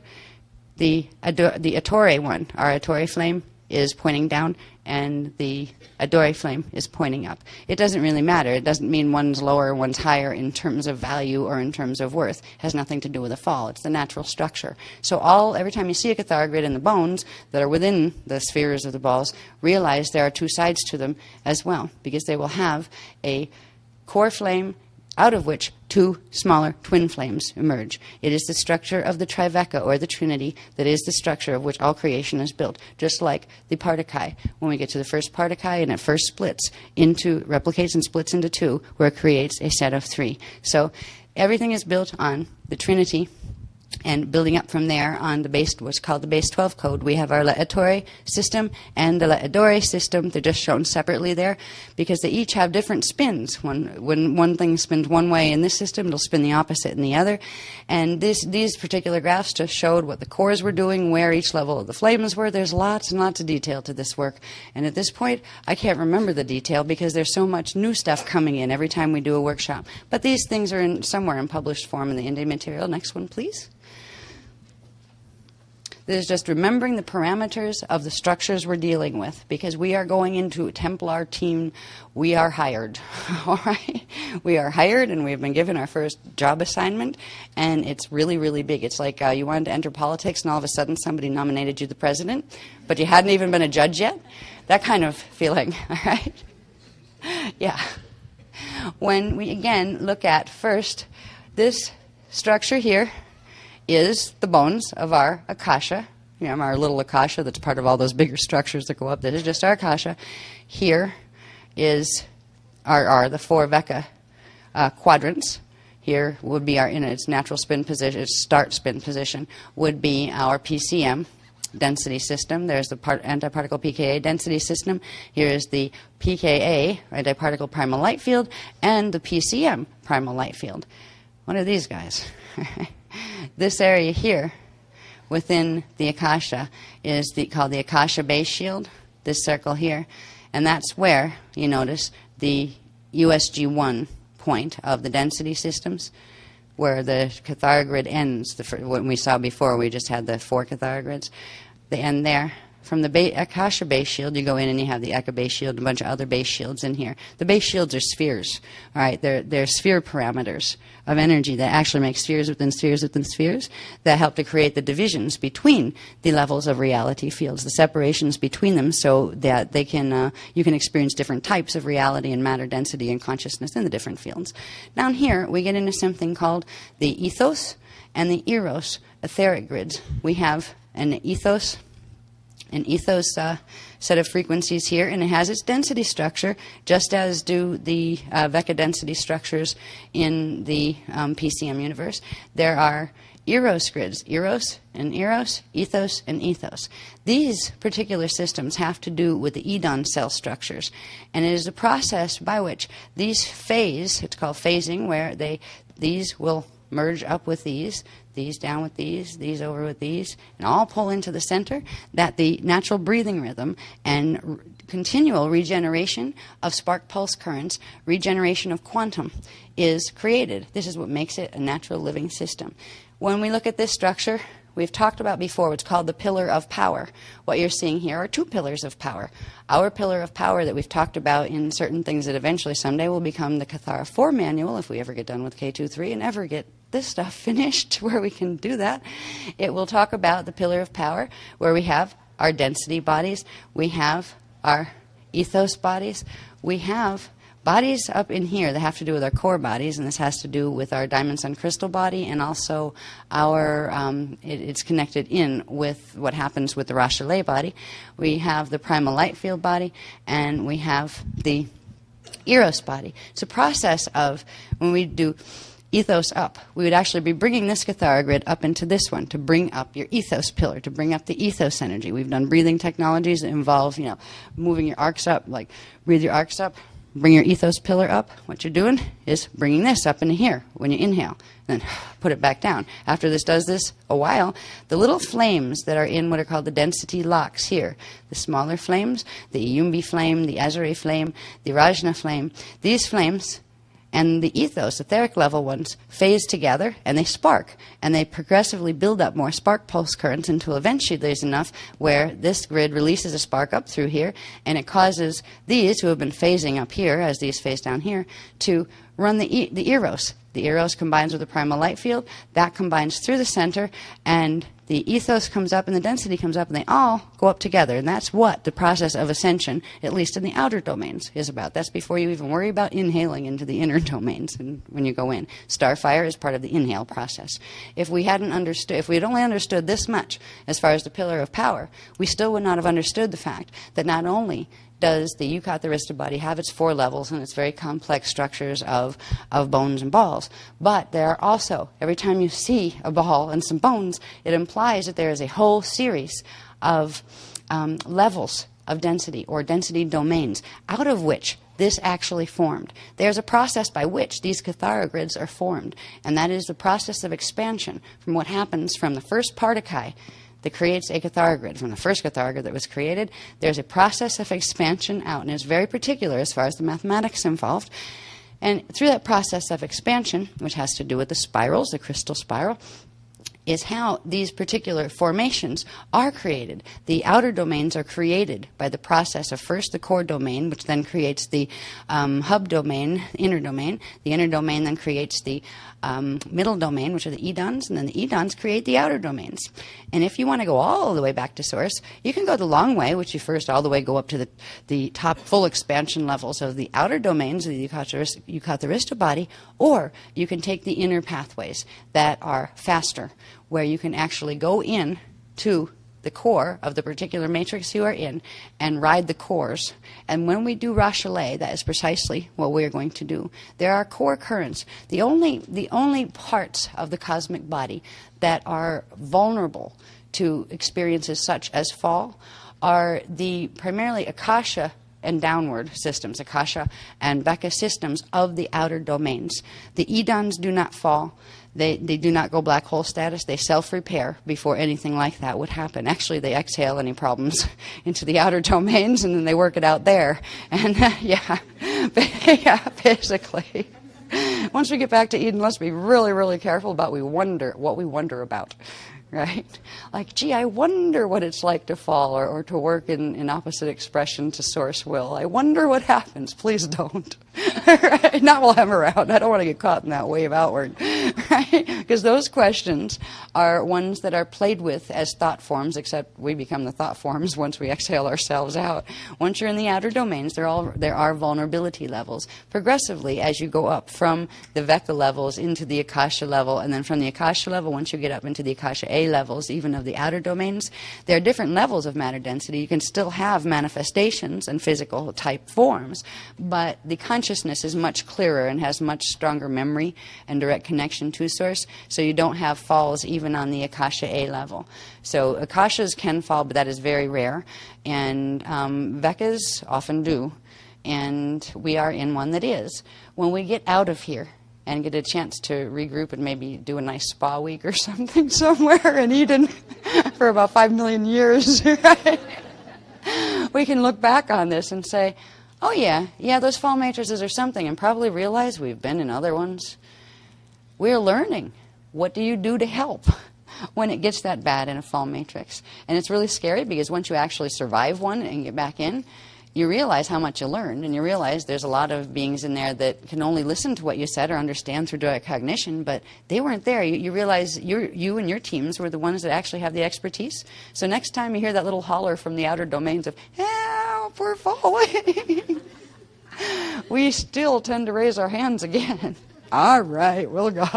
The Attore one, our Attore flame, is pointing down, and the Adore flame is pointing up. It doesn't really matter. It doesn't mean one's lower, one's higher in terms of value or in terms of worth. It has nothing to do with the fall. It's the natural structure. So every time you see a Cathara grid in the bones that are within the spheres of the balls, realize there are two sides to them as well, because they will have a core flame out of which two smaller twin flames emerge. It is the structure of the Triveka, or the Trinity, that is the structure of which all creation is built, just like the Partakai. When we get to the first Partakai, and it first replicates and splits into two, where it creates a set of three. So everything is built on the Trinity, and building up from there on the base, what's called the base 12 code. We have our Le'atori system and the Le'adore system. They're just shown separately there because they each have different spins. When one thing spins one way in this system, it'll spin the opposite in the other. And these particular graphs just showed what the cores were doing, where each level of the flames were. There's lots and lots of detail to this work. And at this point, I can't remember the detail because there's so much new stuff coming in every time we do a workshop. But these things are somewhere in published form in the Indian material. Next one, please. This is just remembering the parameters of the structures we're dealing with, because we are going into a Templar team. We are hired, all right? We are hired, and we've been given our first job assignment, and it's really, really big. It's like you wanted to enter politics, and all of a sudden somebody nominated you the president, but you hadn't even been a judge yet. That kind of feeling, all right? Yeah. When we, again, look at first this structure here, is the bones of our Akasha, our little Akasha that's part of all those bigger structures that go up. This is just our Akasha. Here is the four Veka quadrants. Here would be in its natural spin position, its start spin position, would be our PCM density system. There's the antiparticle pKa density system. Here is the pKa, antiparticle primal light field, and the PCM primal light field. What are these guys? This area here within the Akasha is called the Akasha base shield, this circle here. And that's where, you notice, the USG1 point of the density systems, where the Cathara grid ends. What we saw before, we just had the 4 Cathara grids. They end there. From the Akasha base shield, you go in and you have the Eka base shield and a bunch of other base shields in here. The base shields are spheres. All right, they're sphere parameters of energy that actually make spheres within spheres within spheres that help to create the divisions between the levels of reality fields, the separations between them, so that they can you can experience different types of reality and matter density and consciousness in the different fields. Down here, we get into something called the ethos and the eros etheric grids. We have an ethos set of frequencies here, and it has its density structure, just as do the Vecca density structures in the PCM universe. There are eros grids, eros and eros, ethos and ethos. These particular systems have to do with the Edon cell structures, and it is a process by which these phase, it's called phasing, where these will merge up with these down with these over with these, and all pull into the center, that the natural breathing rhythm and continual regeneration of spark pulse currents, regeneration of quantum is created. This is what makes it a natural living system. When we look at this structure, we've talked about before what's called the pillar of power. What you're seeing here are 2 pillars of power. Our pillar of power that we've talked about in certain things that eventually someday will become the Cathara 4 manual, if we ever get done with K23 and ever get this stuff finished where we can do that. It will talk about the pillar of power, where we have our density bodies, we have our ethos bodies, we have bodies up in here that have to do with our core bodies, and this has to do with our diamond sun crystal body, and also our it's connected in with what happens with the Rochelet body. We have the primal light field body, and we have the eros body. It's a process of, when we do ethos up, we would actually be bringing this Cathara grid up into this one to bring up your ethos pillar, to bring up the ethos energy. We've done breathing technologies that involve, moving your arcs up, like breathe your arcs up, bring your ethos pillar up. What you're doing is bringing this up into here when you inhale, then put it back down. After this does this a while, the little flames that are in what are called the density locks here, the smaller flames, the Iyumbi flame, the Azure flame, the Rajna flame, these flames and the ethos, etheric level ones, phase together and they spark, and they progressively build up more spark pulse currents until eventually there's enough where this grid releases a spark up through here, and it causes these who have been phasing up here, as these phase down here, to run the eros. The eros combines with the primal light field, that combines through the center, and the ethos comes up and the density comes up, and they all go up together. And that's what the process of ascension, at least in the outer domains, is about. That's before you even worry about inhaling into the inner domains and when you go in. Starfire is part of the inhale process. If we had only understood this much as far as the pillar of power, we still would not have understood the fact that not only does the Eucharist body have its 4 levels and its very complex structures of bones and balls, but there are also, every time you see a ball and some bones, it implies that there is a whole series of levels of density, or density domains, out of which this actually formed. There's a process by which these Cathara grids are formed, and that is the process of expansion from what happens from the first particle that creates a Cathara grid. From the first Cathara grid that was created, there's a process of expansion out, and it's very particular as far as the mathematics involved. And through that process of expansion, which has to do with the spirals, the crystal spiral, is how these particular formations are created. The outer domains are created by the process of first the core domain, which then creates the hub domain, inner domain. The inner domain then creates the middle domain, which are the edons, and then the edons create the outer domains. And if you want to go all the way back to source, you can go the long way, which you first all the way go up to the top full expansion levels of the outer domains of the Eucharist body, or you can take the inner pathways that are faster, where you can actually go in to the core of the particular matrix you are in and ride the cores. And when we do Rochelet, that is precisely what we are going to do. There are core currents. The only parts of the cosmic body that are vulnerable to experiences such as fall are the primarily Akasha and downward systems, Akasha and Vecca systems of the outer domains. The edons do not fall. They do not go black hole status. They self-repair before anything like that would happen. Actually, they exhale any problems into the outer domains, and then they work it out there. And yeah, basically. Once we get back to Eden, let's be really, really careful about what we wonder about. Right? Like, gee, I wonder what it's like to fall or to work in opposite expression to source will. I wonder what happens. Please don't. Right? Not while I'm around. I don't want to get caught in that wave outward. Right? Because those questions are ones that are played with as thought forms, except we become the thought forms once we exhale ourselves out. Once you're in the outer domains, there are vulnerability levels. Progressively, as you go up from the Veka levels into the Akasha level, and then from the Akasha level, once you get up into the Akasha A levels, even of the outer domains, there are different levels of matter density. You can still have manifestations and physical type forms, but the consciousness is much clearer and has much stronger memory and direct connection to source, so you don't have falls even on the Akasha A level. So Akashas can fall, but that is very rare, and Vekas often do, and we are in one that is. When we get out of here and get a chance to regroup and maybe do a nice spa week or something somewhere in Eden for about 5 million years, right? We can look back on this and say, oh yeah, those fall matrices are something, and probably realize we've been in other ones. We're learning. What do you do to help when it gets that bad in a fall matrix? And it's really scary, because once you actually survive one and get back in, you realize how much you learned, and you realize there's a lot of beings in there that can only listen to what you said or understand through direct cognition, but they weren't there. You realize you and your teams were the ones that actually have the expertise. So next time you hear that little holler from the outer domains of, help, we're falling, we still tend to raise our hands again. All right, we'll go.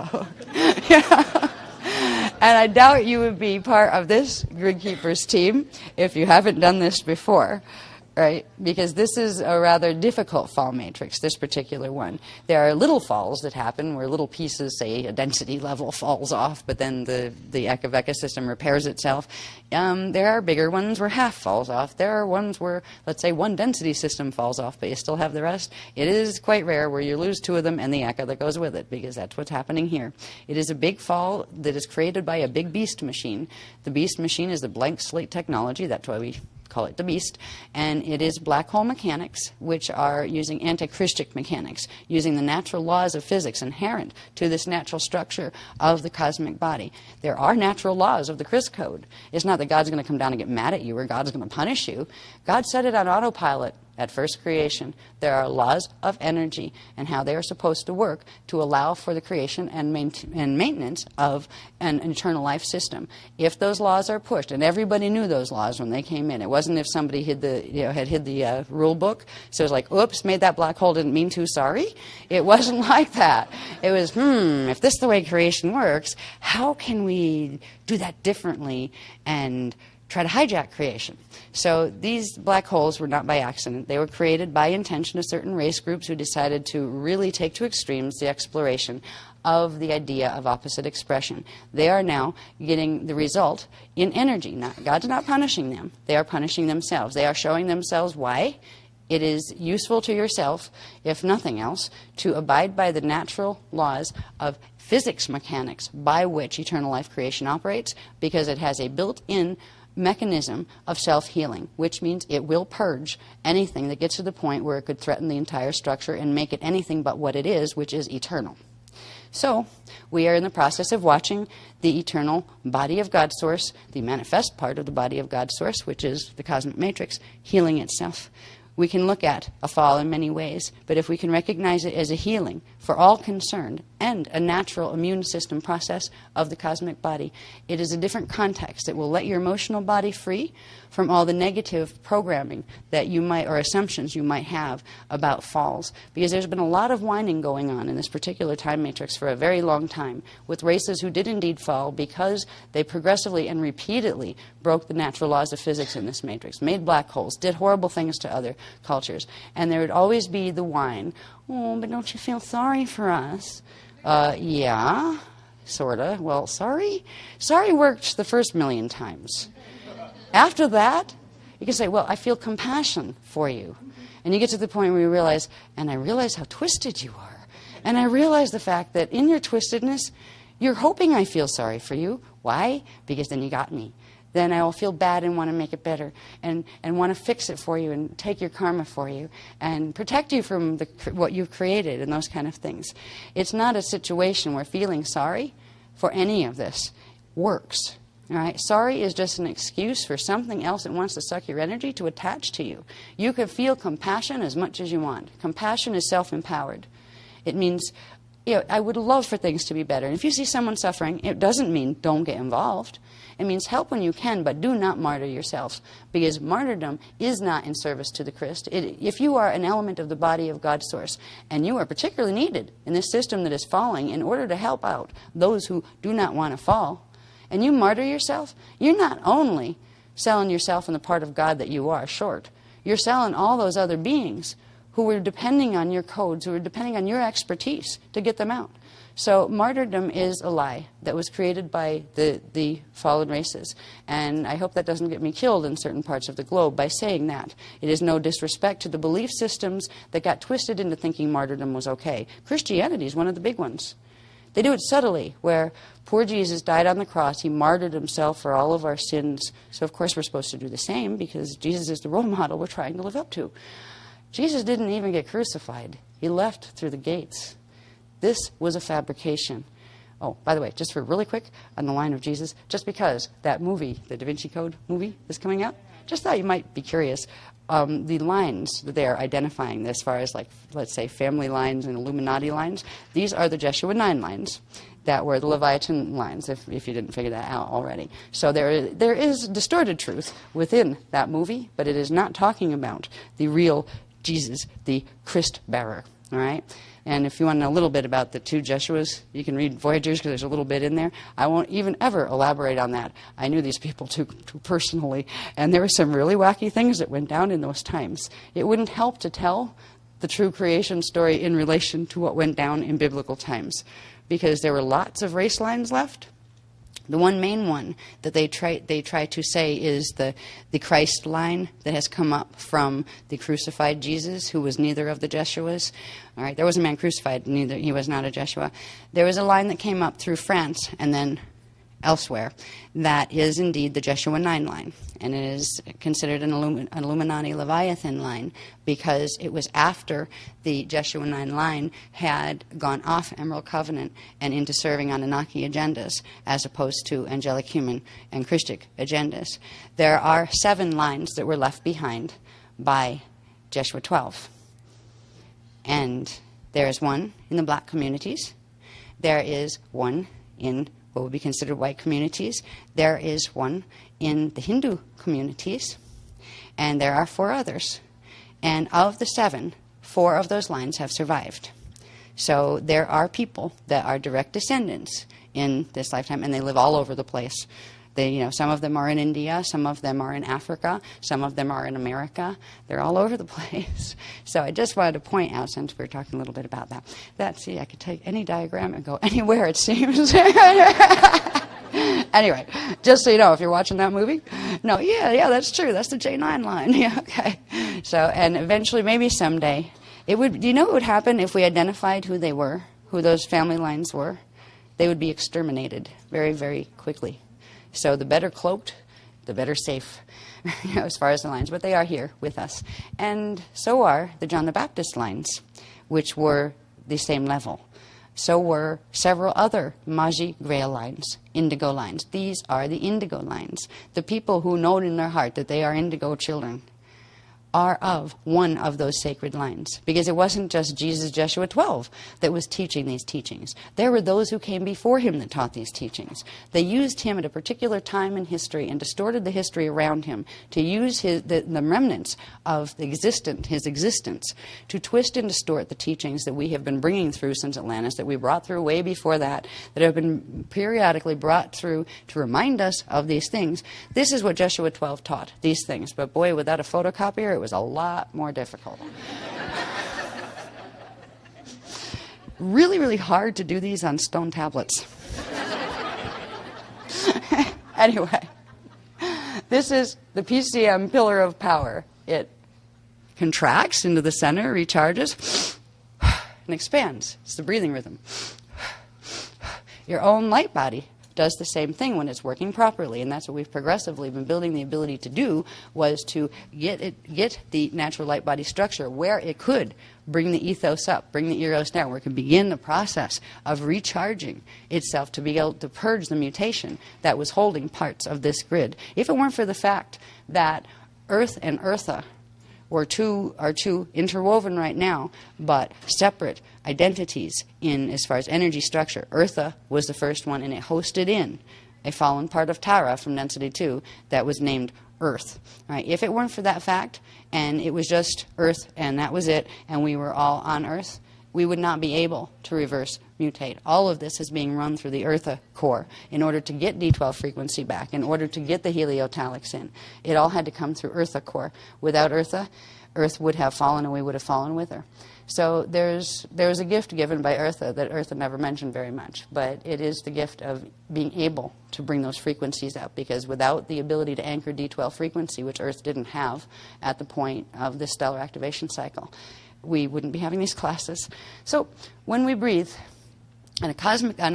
Yeah. And I doubt you would be part of this Grid Keepers team if you haven't done this before. Right? Because this is a rather difficult fall matrix, this particular one. There are little falls that happen where little pieces, say a density level falls off, but then the Eka-Veka system repairs itself. There are bigger ones where half falls off. There are ones where, let's say, one density system falls off, but you still have the rest. It is quite rare where you lose 2 of them and the Eka that goes with it, because that's what's happening here. It is a big fall that is created by a big beast machine. The beast machine is the blank slate technology. That's why we call it the beast, and it is black hole mechanics, which are using anti-Christic mechanics, using the natural laws of physics inherent to this natural structure of the cosmic body. There are natural laws of the Chris code. It's not that God's going to come down and get mad at you or God's going to punish you. God set it on autopilot at first creation. There are laws of energy and how they are supposed to work to allow for the creation and maintenance of an eternal life system. If those laws are pushed, and everybody knew those laws when they came in, it wasn't if somebody had hid the rule book, so it was like, oops, made that black hole, didn't mean to, sorry. It wasn't like that. It was, if this is the way creation works, how can we do that differently and try to hijack creation? So these black holes were not by accident. They were created by intention of certain race groups who decided to really take to extremes the exploration of the idea of opposite expression. They are now getting the result in energy. God's not punishing them. They are punishing themselves. They are showing themselves why it is useful to yourself, if nothing else, to abide by the natural laws of physics mechanics by which eternal life creation operates, because it has a built-in mechanism of self-healing, which means it will purge anything that gets to the point where it could threaten the entire structure and make it anything but what it is, which is eternal. So we are in the process of watching the eternal body of God source, the manifest part of the body of God source, which is the cosmic matrix, healing itself. We can look at a fall in many ways, but if we can recognize it as a healing for all concerned and a natural immune system process of the cosmic body, it is a different context. It will let your emotional body free from all the negative programming that you might, or assumptions you might have about falls. Because there's been a lot of whining going on in this particular time matrix for a very long time with races who did indeed fall because they progressively and repeatedly broke the natural laws of physics in this matrix, made black holes, did horrible things to other cultures. And there would always be the whine, oh, but don't you feel sorry for us? Yeah, sort of. Well, sorry? Sorry worked the first 1,000,000 times. After that, you can say, well, I feel compassion for you. And you get to the point where you realize, and I realize how twisted you are. And I realize the fact that in your twistedness, You're hoping I feel sorry for you. Why? Because then you got me. Then I will feel bad and want to make it better and want to fix it for you and take your karma for you and protect you from what you've created and those kind of things. It's not a situation where feeling sorry for any of this works. All right? Sorry is just an excuse for something else that wants to suck your energy to attach to you. You can feel compassion as much as you want. Compassion is self-empowered. It means, I would love for things to be better. And if you see someone suffering, it doesn't mean don't get involved. It means help when you can, but do not martyr yourself, because martyrdom is not in service to the Christ. If you are an element of the body of God's source, and you are particularly needed in this system that is falling in order to help out those who do not want to fall, and you martyr yourself, you're not only selling yourself in the part of God that you are short, you're selling all those other beings who were depending on your codes, who were depending on your expertise to get them out. So martyrdom is a lie that was created by the fallen races. And I hope that doesn't get me killed in certain parts of the globe by saying that. It is no disrespect to the belief systems that got twisted into thinking martyrdom was okay. Christianity is one of the big ones. They do it subtly, where poor Jesus died on the cross. He martyred himself for all of our sins. So of course we're supposed to do the same, because Jesus is the role model we're trying to live up to. Jesus didn't even get crucified. He left through the gates. This was a fabrication. Oh, by the way, just for really quick, on the line of Jesus, just because that movie, the Da Vinci Code movie, is coming out, just thought you might be curious. The lines that they are identifying as far as, like, let's say, family lines and Illuminati lines, these are the Jeshua 9 lines that were the Leviathan lines, if you didn't figure that out already. So there is distorted truth within that movie, but it is not talking about the real Jesus, the Christ bearer. All right? And if you want to know a little bit about the two Jeshuas, you can read Voyagers, because there's a little bit in there. I won't even ever elaborate on that. I knew these people too personally, and there were some really wacky things that went down in those times. It wouldn't help to tell the true creation story in relation to what went down in biblical times, because there were lots of race lines left. The one main one that they try to say is the Christ line that has come up from the crucified Jesus, who was neither of the Jeshuas. All right, there was a man crucified, he was not a Jeshua. There was a line that came up through France and then elsewhere that is indeed the Jeshua 9 line, and it is considered an Illuminati Leviathan line because it was after the Jeshua 9 line had gone off Emerald Covenant and into serving Anunnaki agendas as opposed to angelic human and Christic agendas. There are 7 lines that were left behind by Jeshua 12, and there is one in the black communities, there is one in what would be considered white communities. There is one in the Hindu communities, and there are 4 others. And of the 7, 4 of those lines have survived. So there are people that are direct descendants in this lifetime, and they live all over the place. Some of them are in India, some of them are in Africa, some of them are in America. They're all over the place. So I just wanted to point out, since we were talking a little bit about that, see, I could take any diagram and go anywhere, it seems. Anyway, just so you know, if you're watching that movie, no, yeah, that's true. That's the J9 line. Yeah, okay. So, and eventually, maybe someday, do you know what would happen if we identified who they were, who those family lines were? They would be exterminated very, very quickly. So the better cloaked, the better safe, as far as the lines. But they are here with us. And so are the John the Baptist lines, which were the same level. So were several other Magi Grail lines, indigo lines. These are the indigo lines. The people who know in their heart that they are indigo children are of one of those sacred lines. Because it wasn't just Jesus, Jeshua 12, that was teaching these teachings. There were those who came before him that taught these teachings. They used him at a particular time in history and distorted the history around him to use the remnants of his existence to twist and distort the teachings that we have been bringing through since Atlantis, that we brought through way before that have been periodically brought through to remind us of these things. This is what Jeshua 12 taught, these things. But boy, without a photocopier, it was a lot more difficult. Really, really hard to do these on stone tablets. Anyway, this is the PCM pillar of power. It contracts into the center, recharges, and expands. It's the breathing rhythm. your own light body does the same thing when it's working properly, and that's what we've progressively been building the ability to do, was to get the natural light body structure where it could bring the ethos up, bring the eros down, where it can begin the process of recharging itself to be able to purge the mutation that was holding parts of this grid. If it weren't for the fact that Earth and Eartha are two interwoven right now, but separate identities in as far as energy structure. Eartha was the first one, and it hosted in a fallen part of Tara from density 2 that was named Earth. Right? If it weren't for that fact, and it was just Earth and that was it, and we were all on Earth, we would not be able to reverse mutate. All of this is being run through the Eartha core in order to get D12 frequency back, in order to get the heliotalics in. It all had to come through Eartha core. Without Eartha, Earth would have fallen, and we would have fallen with her. So there's a gift given by Eartha that Eartha never mentioned very much, but it is the gift of being able to bring those frequencies out, because without the ability to anchor D12 frequency, which Earth didn't have at the point of the stellar activation cycle, we wouldn't be having these classes. So when we breathe, on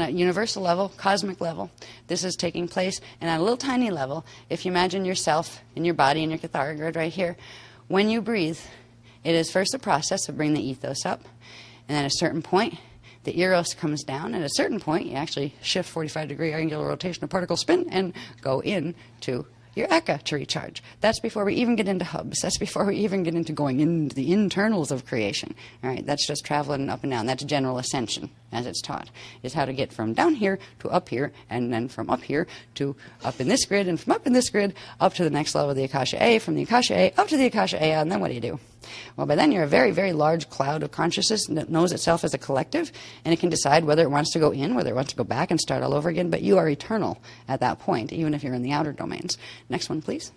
a universal level, cosmic level, this is taking place, and at a little tiny level, if you imagine yourself in your body and your cathara grid right here, when you breathe, it is first a process of bringing the ethos up, and then at a certain point, the eros comes down, and at a certain point, you actually shift 45-degree angular rotation of particle spin and go into your eka to recharge. That's before we even get into hubs. That's before we even get into going into the internals of creation. All right, that's just traveling up and down. That's general ascension, as it's taught, is how to get from down here to up here, and then from up here to up in this grid, and from up in this grid up to the next level of the Akasha A, from the Akasha A up to the Akasha A, and then what do? Well, by then you're a very, very large cloud of consciousness that knows itself as a collective, and it can decide whether it wants to go in, whether it wants to go back and start all over again, but you are eternal at that point, even if you're in the outer domains. Next one, please.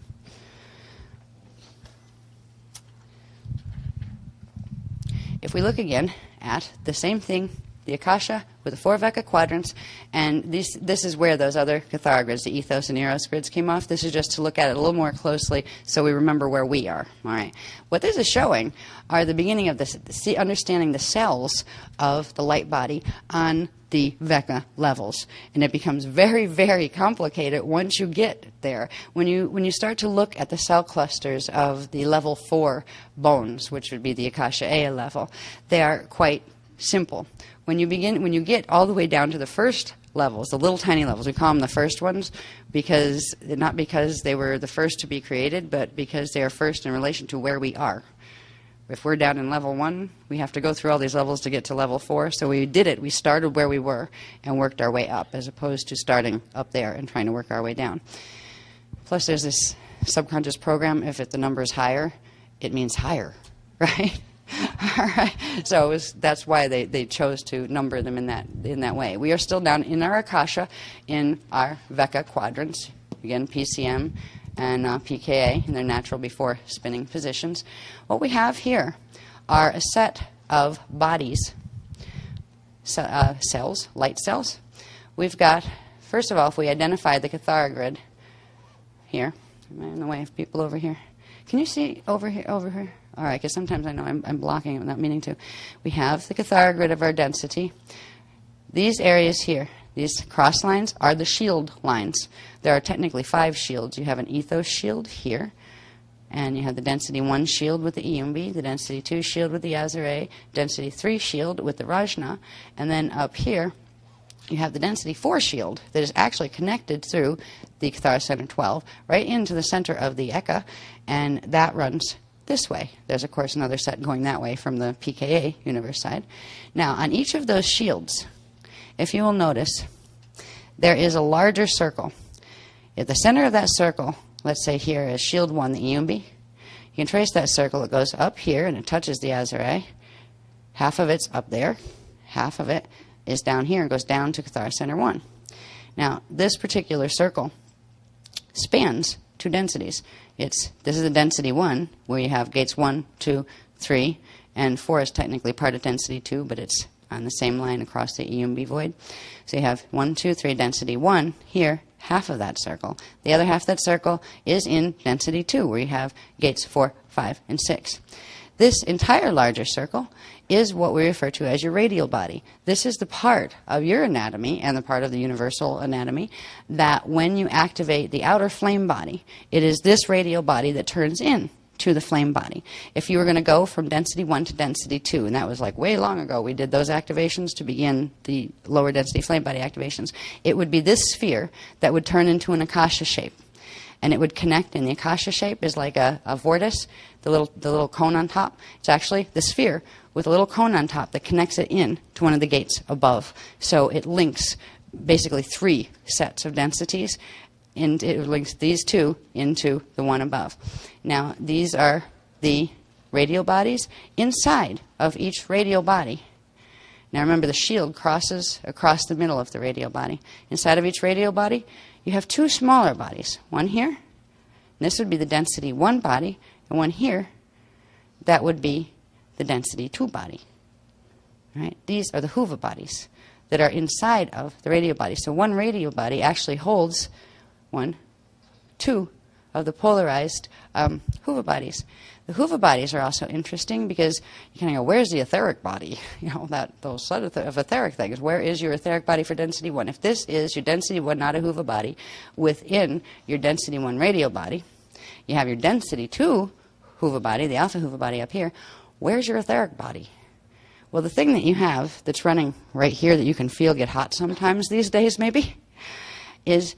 If we look again at the same thing, the Akasha with the 4 Veka quadrants, and this is where those other cathara grids, the ethos and eros grids, came off. This is just to look at it a little more closely so we remember where we are. All right. What this is showing are the beginning of this, understanding the cells of the light body on the Veka levels, and it becomes very, very complicated once you get there. When you start to look at the cell clusters of the level 4 bones, which would be the Akasha A level, they are quite simple. When you get all the way down to the first levels, the little tiny levels, we call them the first ones, not because they were the first to be created, but because they are first in relation to where we are. If we're down in level 1, we have to go through all these levels to get to level 4. So we did it. We started where we were and worked our way up, as opposed to starting up there and trying to work our way down. Plus, there's this subconscious program. If the number is higher, it means higher, right? All right. So that's why they chose to number them in that way. We are still down in our Akasha, in our Veka quadrants. Again, PCM and PKA in their natural before spinning positions. What we have here are a set of bodies, cells, light cells. We've got, first of all, if we identify the cathara grid here, am I in the way of people over here? Can you see over here? All right, because sometimes I know I'm blocking it without meaning to. We have the cathara grid of our density. These areas here, these cross lines, are the shield lines. There are technically 5 shields. You have an ethos shield here, and you have the density 1 shield with the Iyumbi, the density 2 shield with the Azure, density 3 shield with the Rajna, and then up here you have the density 4 shield that is actually connected through the Cathara Center 12 right into the center of the Eka, and that runs this way. There's, of course, another set going that way from the PKA universe side. Now, on each of those shields, if you will notice, there is a larger circle. At the center of that circle, let's say here is shield 1, the Iyumbi. You can trace that circle. It goes up here and it touches the Azure. Half of it's up there. Half of it is down here and goes down to Cathara Center 1. Now, this particular circle spans 2 densities. This is the density 1, where you have gates 1, 2, 3, and 4 is technically part of density 2, but it's on the same line across the Iyumbi void. So you have 1, 2, 3, density 1 here, half of that circle. The other half of that circle is in density 2, where you have gates 4, 5, and 6. This entire larger circle is what we refer to as your radial body. This is the part of your anatomy and the part of the universal anatomy that when you activate the outer flame body, it is this radial body that turns in to the flame body. If you were going to go from density 1 to density 2, and that was like way long ago, we did those activations to begin the lower density flame body activations, it would be this sphere that would turn into an akasha shape. And it would connect, and the akasha shape is like a vortice, the little cone on top. It's actually the sphere with a little cone on top that connects it in to one of the gates above. So it links basically 3 sets of densities, and it links these 2 into the one above. Now, these are the radial bodies. Inside of each radial body, now remember the shield crosses across the middle of the radial body. Inside of each radial body, you have 2 smaller bodies. One here, and this would be the density 1 body, and one here, that would be the density 2 body. Right? These are the Huva bodies that are inside of the radial body. So one radial body actually holds 2 of the polarized Huva bodies. The Huva bodies are also interesting because you kind of go, where's the etheric body? You know, those sort of etheric things. Where is your etheric body for density 1? If this is your density 1 not a Huva body within your density 1 radial body, you have your density 2 Huva body, the alpha Huva body up here. Where's your etheric body? Well, the thing that you have that's running right here that you can feel get hot sometimes these days maybe is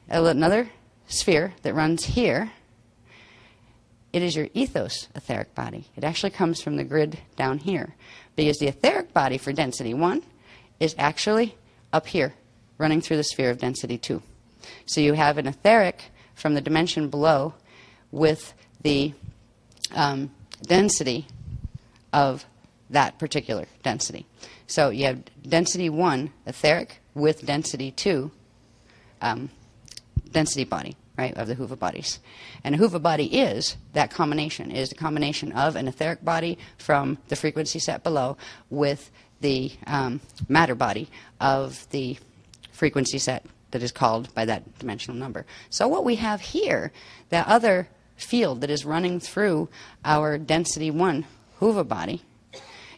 another sphere that runs here. It is your ethos etheric body. It actually comes from the grid down here because the etheric body for density 1 is actually up here running through the sphere of density 2. So you have an etheric from the dimension below with the density of that particular density. So you have density 1 etheric with density 2 density body, right, of the Huva bodies. And a Huva body is that combination, is the combination of an etheric body from the frequency set below with the matter body of the frequency set that is called by that dimensional number. So what we have here, that other field that is running through our density 1 Huva body,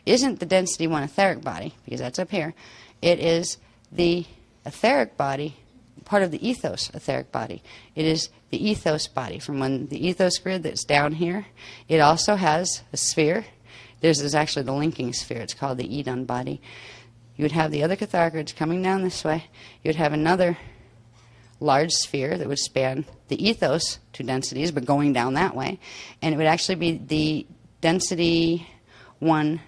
isn't the density 1 etheric body, because that's up here. It is the etheric body, part of the ethos etheric body. It is the ethos body from when the ethos grid that's down here. It also has a sphere. There's actually the linking sphere. It's called the Edon body. You would have the other catholic grids coming down this way. You would have another large sphere that would span the ethos 2 densities, but going down that way. And it would actually be the density 1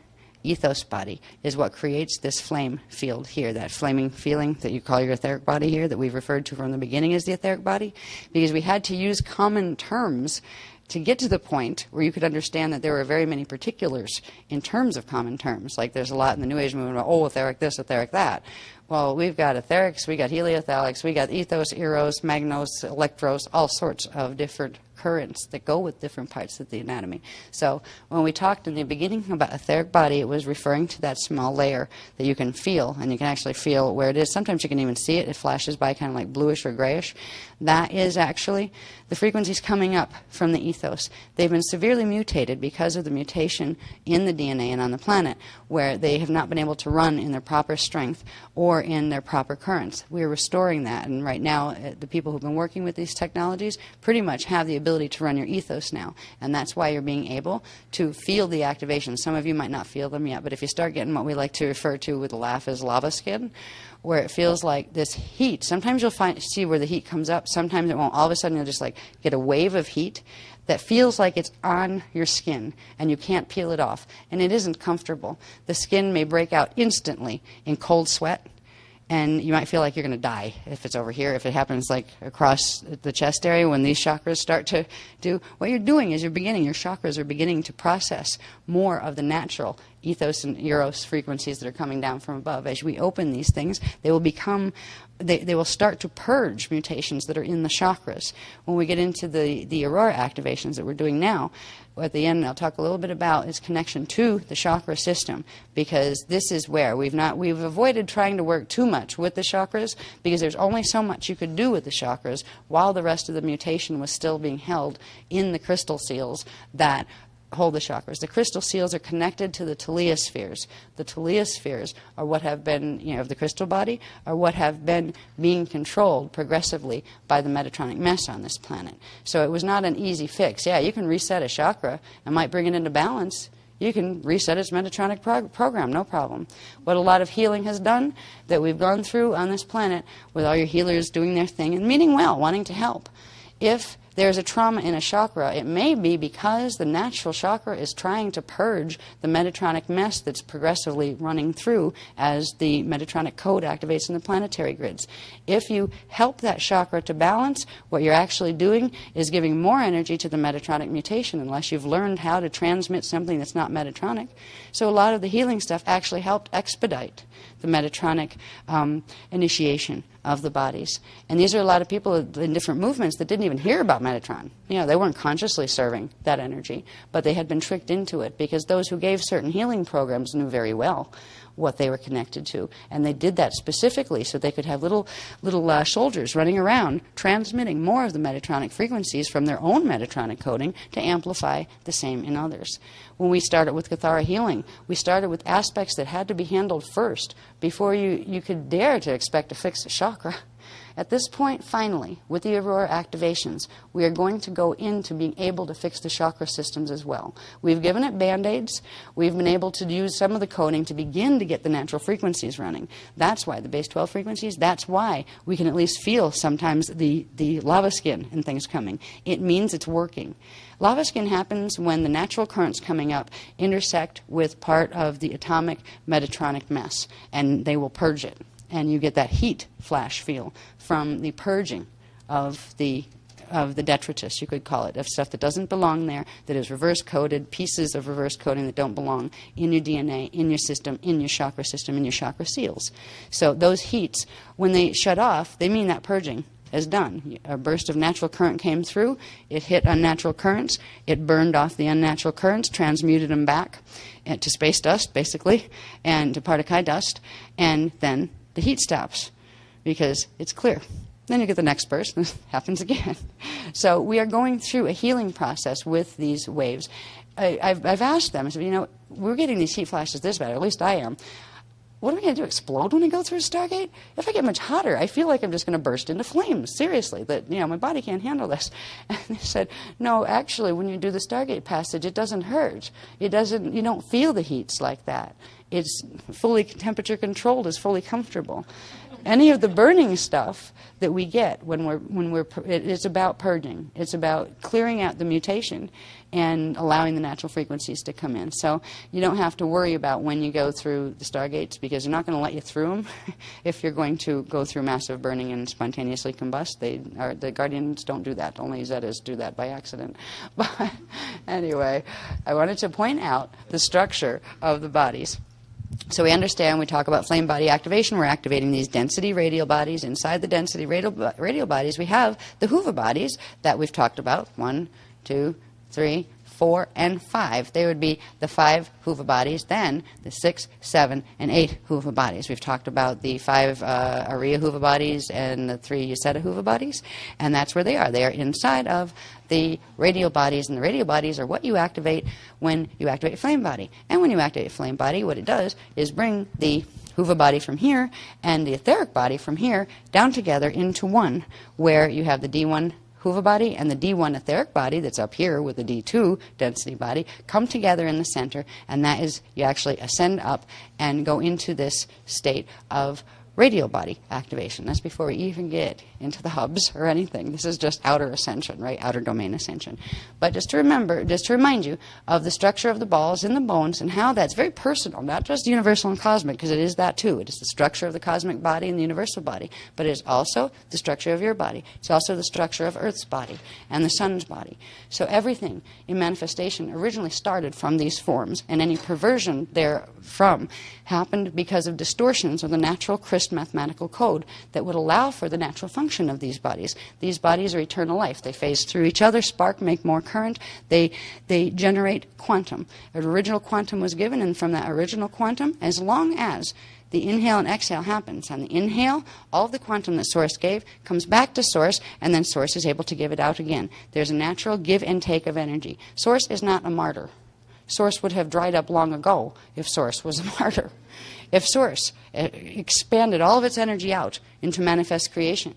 ethos body is what creates this flame field here, that flaming feeling that you call your etheric body here that we've referred to from the beginning as the etheric body, because we had to use common terms to get to the point where you could understand that there were very many particulars in terms of common terms. Like there's a lot in the New Age movement about, oh, etheric this, etheric that. Well, we've got etherics, we got heliothalics, we got ethos, eros, magnos, electros, all sorts of different currents that go with different parts of the anatomy. So when we talked in the beginning about etheric body, it was referring to that small layer that you can feel, and you can actually feel where it is. Sometimes you can even see it. It flashes by kind of like bluish or grayish. That is actually the frequencies coming up from the ethos. They've been severely mutated because of the mutation in the DNA and on the planet, where they have not been able to run in their proper strength or in their proper currents. We are restoring that, and right now the people who've been working with these technologies pretty much have the ability to run your ethos now, and that's why you're being able to feel the activation. Some of you might not feel them yet, but if you start getting what we like to refer to with a laugh as lava skin, where it feels like this heat. Sometimes you'll see where the heat comes up, sometimes it won't. All of a sudden you'll just like get a wave of heat that feels like it's on your skin and you can't peel it off, and it isn't comfortable. The skin may break out instantly in cold sweat, and you might feel like you're going to die if it's over here. If it happens like across the chest area when these chakras start to do, what you're doing is your chakras are beginning to process more of the natural ethos and eros frequencies that are coming down from above. As we open these things, they will start to purge mutations that are in the chakras. When we get into the aurora activations that we're doing now, at the end I'll talk a little bit about its connection to the chakra system, because this is where we've avoided trying to work too much with the chakras, because there's only so much you could do with the chakras while the rest of the mutation was still being held in the crystal seals that hold the chakras. The crystal seals are connected to the teleospheres. The teleospheres are what have been, of the crystal body, are what have been being controlled progressively by the Metatronic mess on this planet. So it was not an easy fix. Yeah, you can reset a chakra and might bring it into balance. You can reset its Metatronic program, no problem. What a lot of healing has done that we've gone through on this planet with all your healers doing their thing and meaning well, wanting to help. If there's a trauma in a chakra, it may be because the natural chakra is trying to purge the Metatronic mess that's progressively running through as the Metatronic code activates in the planetary grids. If you help that chakra to balance, what you're actually doing is giving more energy to the Metatronic mutation unless you've learned how to transmit something that's not Metatronic. So a lot of the healing stuff actually helped expedite the Metatronic initiation of the bodies. And these are a lot of people in different movements that didn't even hear about Metatron. They weren't consciously serving that energy, but they had been tricked into it because those who gave certain healing programs knew very well what they were connected to. And they did that specifically so they could have little soldiers running around transmitting more of the Metatronic frequencies from their own Metatronic coding to amplify the same in others. When we started with Cathara healing, we started with aspects that had to be handled first before you could dare to expect to fix a chakra. At this point, finally, with the Aurora activations, we are going to go into being able to fix the chakra systems as well. We've given it Band-Aids. We've been able to use some of the coding to begin to get the natural frequencies running. That's why the base 12 frequencies, that's why we can at least feel sometimes the lava skin and things coming. It means it's working. Lava skin happens when the natural currents coming up intersect with part of the atomic Metatronic mess, and they will purge it. And you get that heat flash feel from the purging of the detritus, you could call it, of stuff that doesn't belong there, that is reverse-coded, pieces of reverse coding that don't belong in your DNA, in your system, in your chakra seals. So those heats, when they shut off, they mean that purging is done. A burst of natural current came through, it hit unnatural currents, it burned off the unnatural currents, transmuted them back to space dust, basically, and to Partakai dust, and then the heat stops because it's clear. Then you get the next burst, and it happens again. So we are going through a healing process with these waves. I've asked them, I said, we're getting these heat flashes this bad, or at least I am. What am I going to do, explode when I go through a Stargate? If I get much hotter, I feel like I'm just going to burst into flames, seriously, that, my body can't handle this. And they said, no, actually, when you do the Stargate passage, it doesn't hurt. You don't feel the heats like that. It's fully temperature controlled, it's fully comfortable. Any of the burning stuff that we get it's about purging. It's about clearing out the mutation and allowing the natural frequencies to come in. So you don't have to worry about when you go through the Stargates because they're not going to let you through them if you're going to go through massive burning and spontaneously combust. The Guardians don't do that. Only Zetas do that by accident. But anyway, I wanted to point out the structure of the bodies. So we understand, we talk about flame body activation, we're activating these density radial bodies. Inside the density radial bodies, we have the Hoover bodies that we've talked about, 1, 2, 3, 4, and 5. They would be the 5 Hoover bodies, then the 6, 7, and 8 Hoover bodies. We've talked about the 5 Aria Hoover bodies and the 3 Yaseta Hoover bodies, and that's where they are. They are inside of the radial bodies, and the radial bodies are what you activate when you activate a flame body. And when you activate a flame body, what it does is bring the Hoover body from here and the etheric body from here down together into one, where you have the D1 Hoover body and the D1 etheric body that's up here with the D2 density body come together in the center, and that is, you actually ascend up and go into this state of radial body activation. That's before we even get into the hubs or anything. This is just outer ascension, right? Outer domain ascension. But just to remind you of the structure of the balls and the bones and how that's very personal, not just universal and cosmic, because it is that too. It is the structure of the cosmic body and the universal body, but it is also the structure of your body. It's also the structure of Earth's body and the sun's body. So everything in manifestation originally started from these forms, and any perversion therefrom happened because of distortions of the natural crystal mathematical code that would allow for the natural function of these bodies. These bodies are eternal life. They phase through each other, spark, make more current. They generate quantum. An original quantum was given, and from that original quantum, as long as the inhale and exhale happens. On the inhale, all of the quantum that Source gave comes back to Source, and then Source is able to give it out again. There's a natural give and take of energy. Source is not a martyr. Source would have dried up long ago if Source was a martyr. If Source expanded all of its energy out into manifest creation,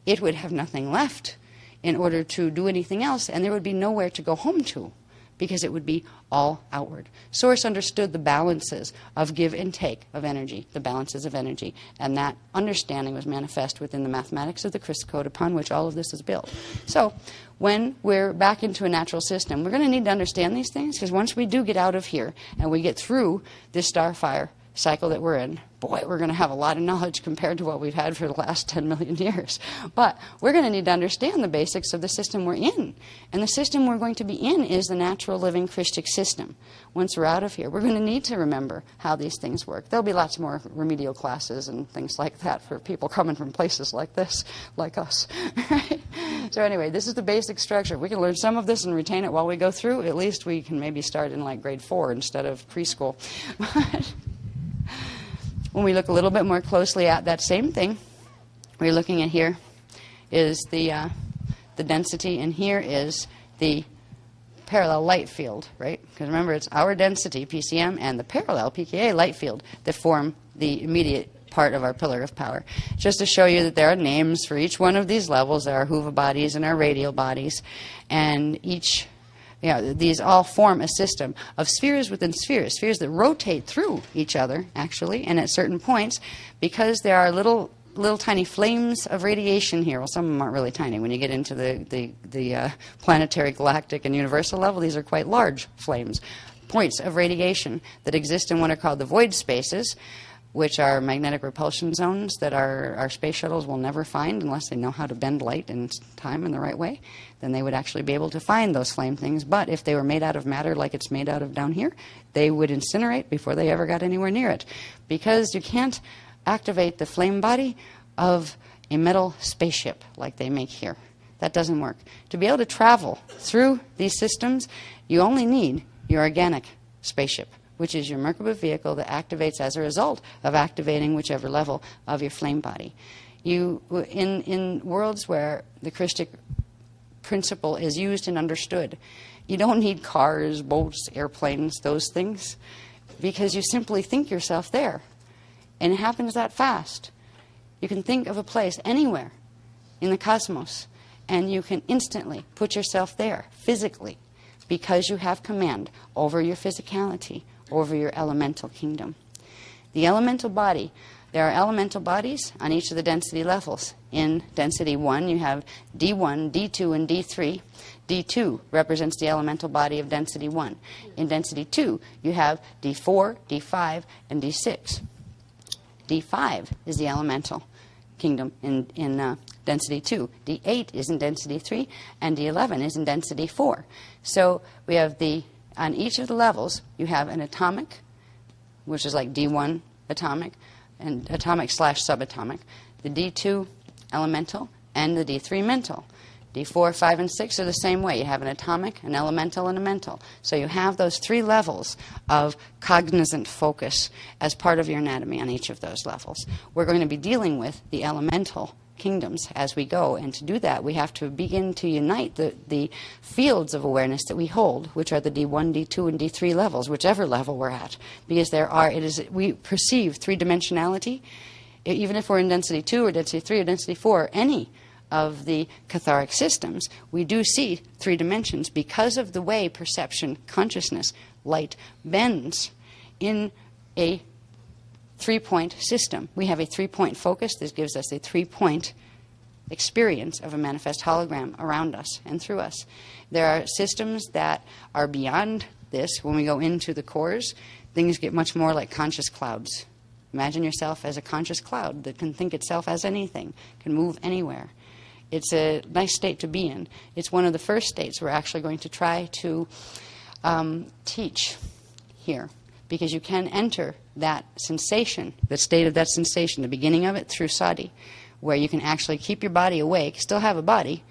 it would have nothing left in order to do anything else, and there would be nowhere to go home to, because it would be all outward. Source understood the balances of give and take of energy, the balances of energy, and that understanding was manifest within the mathematics of the crystal code upon which all of this is built. So when we're back into a natural system, we're going to need to understand these things, because once we do get out of here and we get through this starfire cycle that we're in, boy, we're going to have a lot of knowledge compared to what we've had for the last 10 million years. But we're going to need to understand the basics of the system we're in. And the system we're going to be in is the natural living Christic system. Once we're out of here, we're going to need to remember how these things work. There'll be lots more remedial classes and things like that for people coming from places like this, like us. So anyway, this is the basic structure. We can learn some of this and retain it while we go through. At least we can maybe start in like grade 4 instead of preschool. When we look a little bit more closely at that same thing, we're looking at here is the density, and here is the parallel light field, right? Because remember, it's our density, PCM, and the parallel, PKA, light field that form the immediate part of our pillar of power. Just to show you that there are names for each one of these levels. There are Huva bodies and our radial bodies, and each... these all form a system of spheres within spheres, spheres that rotate through each other, actually, and at certain points, because there are little tiny flames of radiation here. Well, some of them aren't really tiny. When you get into the planetary, galactic, and universal level, these are quite large flames, points of radiation that exist in what are called the void spaces, which are magnetic repulsion zones that our space shuttles will never find unless they know how to bend light and time in the right way. Then they would actually be able to find those flame things. But if they were made out of matter like it's made out of down here, they would incinerate before they ever got anywhere near it. Because you can't activate the flame body of a metal spaceship like they make here. That doesn't work. To be able to travel through these systems, you only need your organic spaceship, which is your Merkaba vehicle that activates as a result of activating whichever level of your flame body. In worlds where the Christic principle is used and understood, you don't need cars, boats, airplanes, those things, because you simply think yourself there. And it happens that fast. You can think of a place anywhere in the cosmos, and you can instantly put yourself there, physically, because you have command over your physicality, over your elemental kingdom. The elemental body, there are elemental bodies on each of the density levels. In density 1, you have D1, D2, and D3. D2 represents the elemental body of density 1. In density 2, you have D4, D5, and D6. D5 is the elemental kingdom in density 2. D8 is in density 3, and D11 is in density 4. So we have on each of the levels, you have an atomic, which is like D1 atomic, and atomic / subatomic, the D2 elemental, and the D3 mental. D4, 5, and 6 are the same way. You have an atomic, an elemental, and a mental. So you have those 3 levels of cognizant focus as part of your anatomy on each of those levels. We're going to be dealing with the elemental kingdoms as we go, and to do that we have to begin to unite the fields of awareness that we hold, which are the D1, D2, and D3 levels, whichever level we're at, because we perceive 3-dimensionality, even if we're in density 2 or density 3 or density 4, any of the catharic systems, we do see 3 dimensions because of the way perception, consciousness, light bends in a 3-point system. We have a 3-point focus. This gives us a 3-point experience of a manifest hologram around us and through us. There are systems that are beyond this. When we go into the cores, things get much more like conscious clouds. Imagine yourself as a conscious cloud that can think itself as anything, can move anywhere. It's a nice state to be in. It's one of the first states we're actually going to try to teach here, because you can enter that sensation, the state of that sensation, the beginning of it, through sati, where you can actually keep your body awake, still have a body,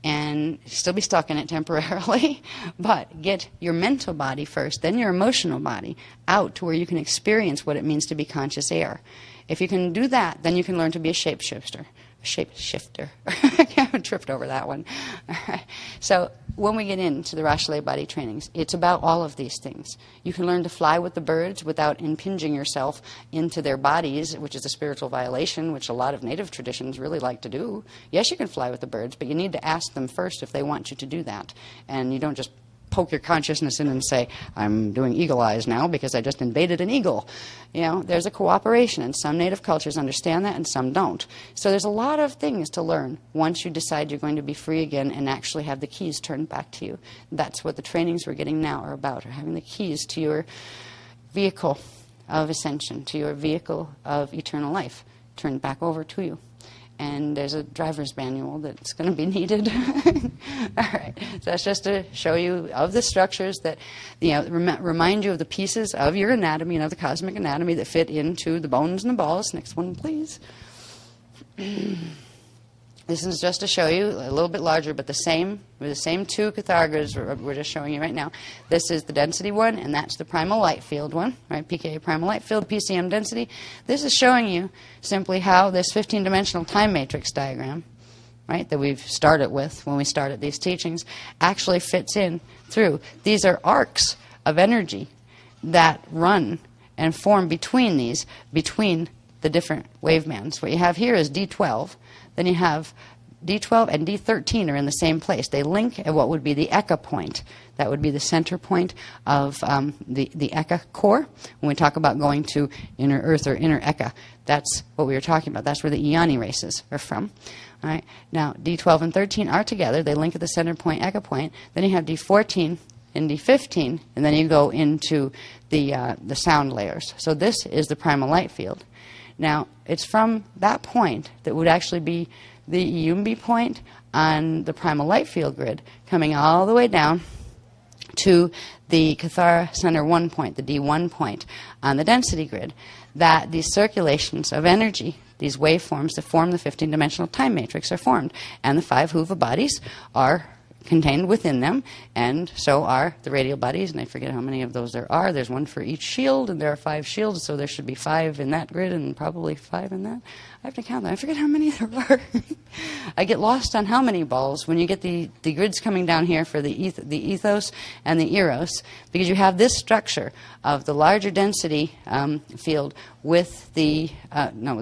and still be stuck in it temporarily, but get your mental body first, then your emotional body out to where you can experience what it means to be conscious air. If you can do that, then you can learn to be a shapeshifter. I haven't tripped over that one. All right. So when we get into the Rachelet body trainings, it's about all of these things. You can learn to fly with the birds without impinging yourself into their bodies, which is a spiritual violation, which a lot of native traditions really like to do. Yes, you can fly with the birds, but you need to ask them first if they want you to do that. And you don't just poke your consciousness in and say, I'm doing eagle eyes now because I just invaded an eagle. You know, there's a cooperation, and some native cultures understand that and some don't. So there's a lot of things to learn once you decide you're going to be free again and actually have the keys turned back to you. That's what the trainings we're getting now are about, are having the keys to your vehicle of ascension, to your vehicle of eternal life turned back over to you. And there's a driver's manual that's going to be needed. All right. So that's just to show you of the structures that, you know, remind you of the pieces of your anatomy and of the cosmic anatomy that fit into the bones and the balls. Next one, please. This is just to show you a little bit larger, but the same, with the same two Cathara grids we're just showing you right now. This is the density one, and that's the primal light field one, right? PKA primal light field, PCM density. This is showing you simply how this 15-dimensional time matrix diagram, right, that we've started with when we started these teachings, actually fits in through. These are arcs of energy that run and form between the different wavebands. What you have here is D12. Then you have D12 and D13 are in the same place. They link at what would be the Eka point. That would be the center point of the Eka core. When we talk about going to inner Earth or inner Eka, that's what we were talking about. That's where the Iani races are from. All right. Now, D12 and 13 are together. They link at the center point, Eka point. Then you have D14 and D15, and then you go into the sound layers. So this is the primal light field. Now, it's from that point that would actually be the Iyumbi point on the primal light field grid, coming all the way down to the Cathara Center 1 point, the D1 point on the density grid, that these circulations of energy, these waveforms that form the 15-dimensional time matrix are formed. And the 5 Huva bodies are contained within them, and so are the radial bodies, and I forget how many of those there are. There's one for each shield, and there are 5 shields, so there should be 5 in that grid and probably 5 in that. I have to count them. I forget how many there are. I get lost on how many balls when you get the grids coming down here for the ethos and the eros, because you have this structure of the larger density field with the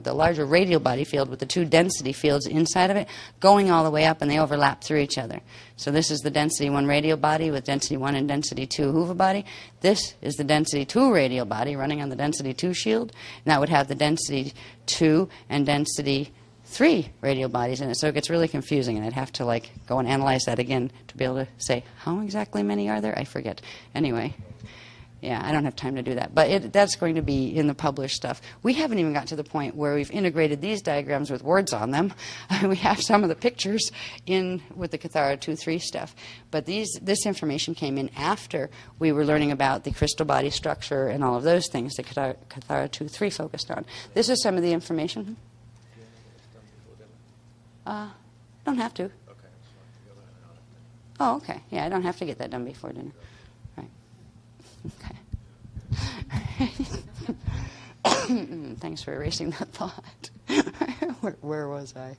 larger radial body field with the 2 density fields inside of it going all the way up, and they overlap through each other. So this is the density 1 radial body with density 1 and density 2 Huva body. This is the density 2 radial body running on the density 2 shield, and that would have the density 2 and density 3 radial bodies in it. So it gets really confusing, and I'd have to go and analyze that again to be able to say how exactly many are there. I forget. Anyway. Yeah, I don't have time to do that. But that's going to be in the published stuff. We haven't even got to the point where we've integrated these diagrams with words on them. We have some of the pictures in with the Cathara 2-3 stuff. But this information came in after we were learning about the crystal body structure and all of those things that Cathara 2-3 focused on. This is some of the information. Don't have to. Oh, okay. Yeah, I don't have to get that done before dinner. Right. Okay. Thanks for erasing that thought. Where was I?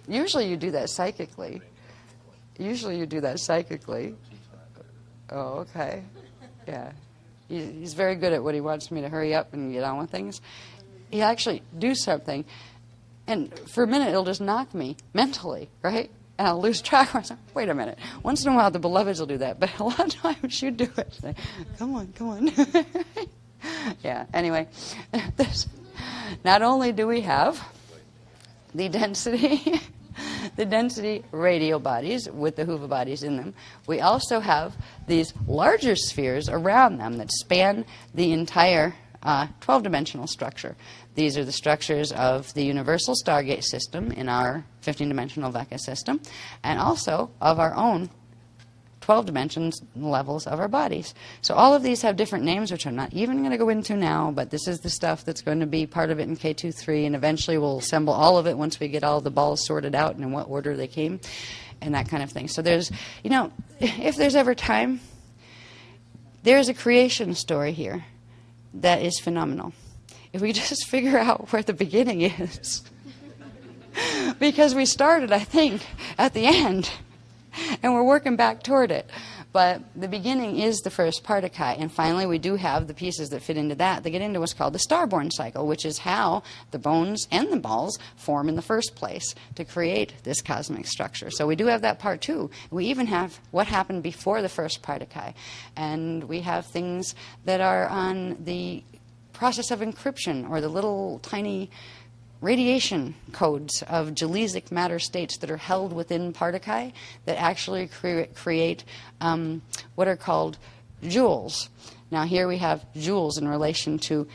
Usually you do that psychically. Oh, okay. Yeah. He's very good at what he wants me to hurry up and get on with things. He'll actually do something, and for a minute it'll just knock me mentally, right? And I'll lose track of myself. Wait a minute. Once in a while, the beloveds will do that, but a lot of times you do it. Say, come on. Yeah, anyway. Not only do we have the density radial bodies with the Huva bodies in them, we also have these larger spheres around them that span the entire 12-dimensional structure. These are the structures of the universal Stargate system in our 15-dimensional Vecca system, and also of our own 12 dimensions levels of our bodies. So all of these have different names, which I'm not even going to go into now, but this is the stuff that's going to be part of it in K23, and eventually we'll assemble all of it once we get all the balls sorted out and in what order they came, and that kind of thing. So there's, you know, if there's ever time, there's a creation story here that is phenomenal. If we just figure out where the beginning is. Because we started, I think, at the end, and we're working back toward it. But the beginning is the first particle, and finally we do have the pieces that fit into that. They get into what's called the starborn cycle, which is how the bones and the balls form in the first place to create this cosmic structure. So we do have that part too. We even have what happened before the first particle, and we have things that are on the process of encryption, or the little tiny radiation codes of gelesic matter states that are held within particle that actually create what are called joules. Now here we have joules in relation to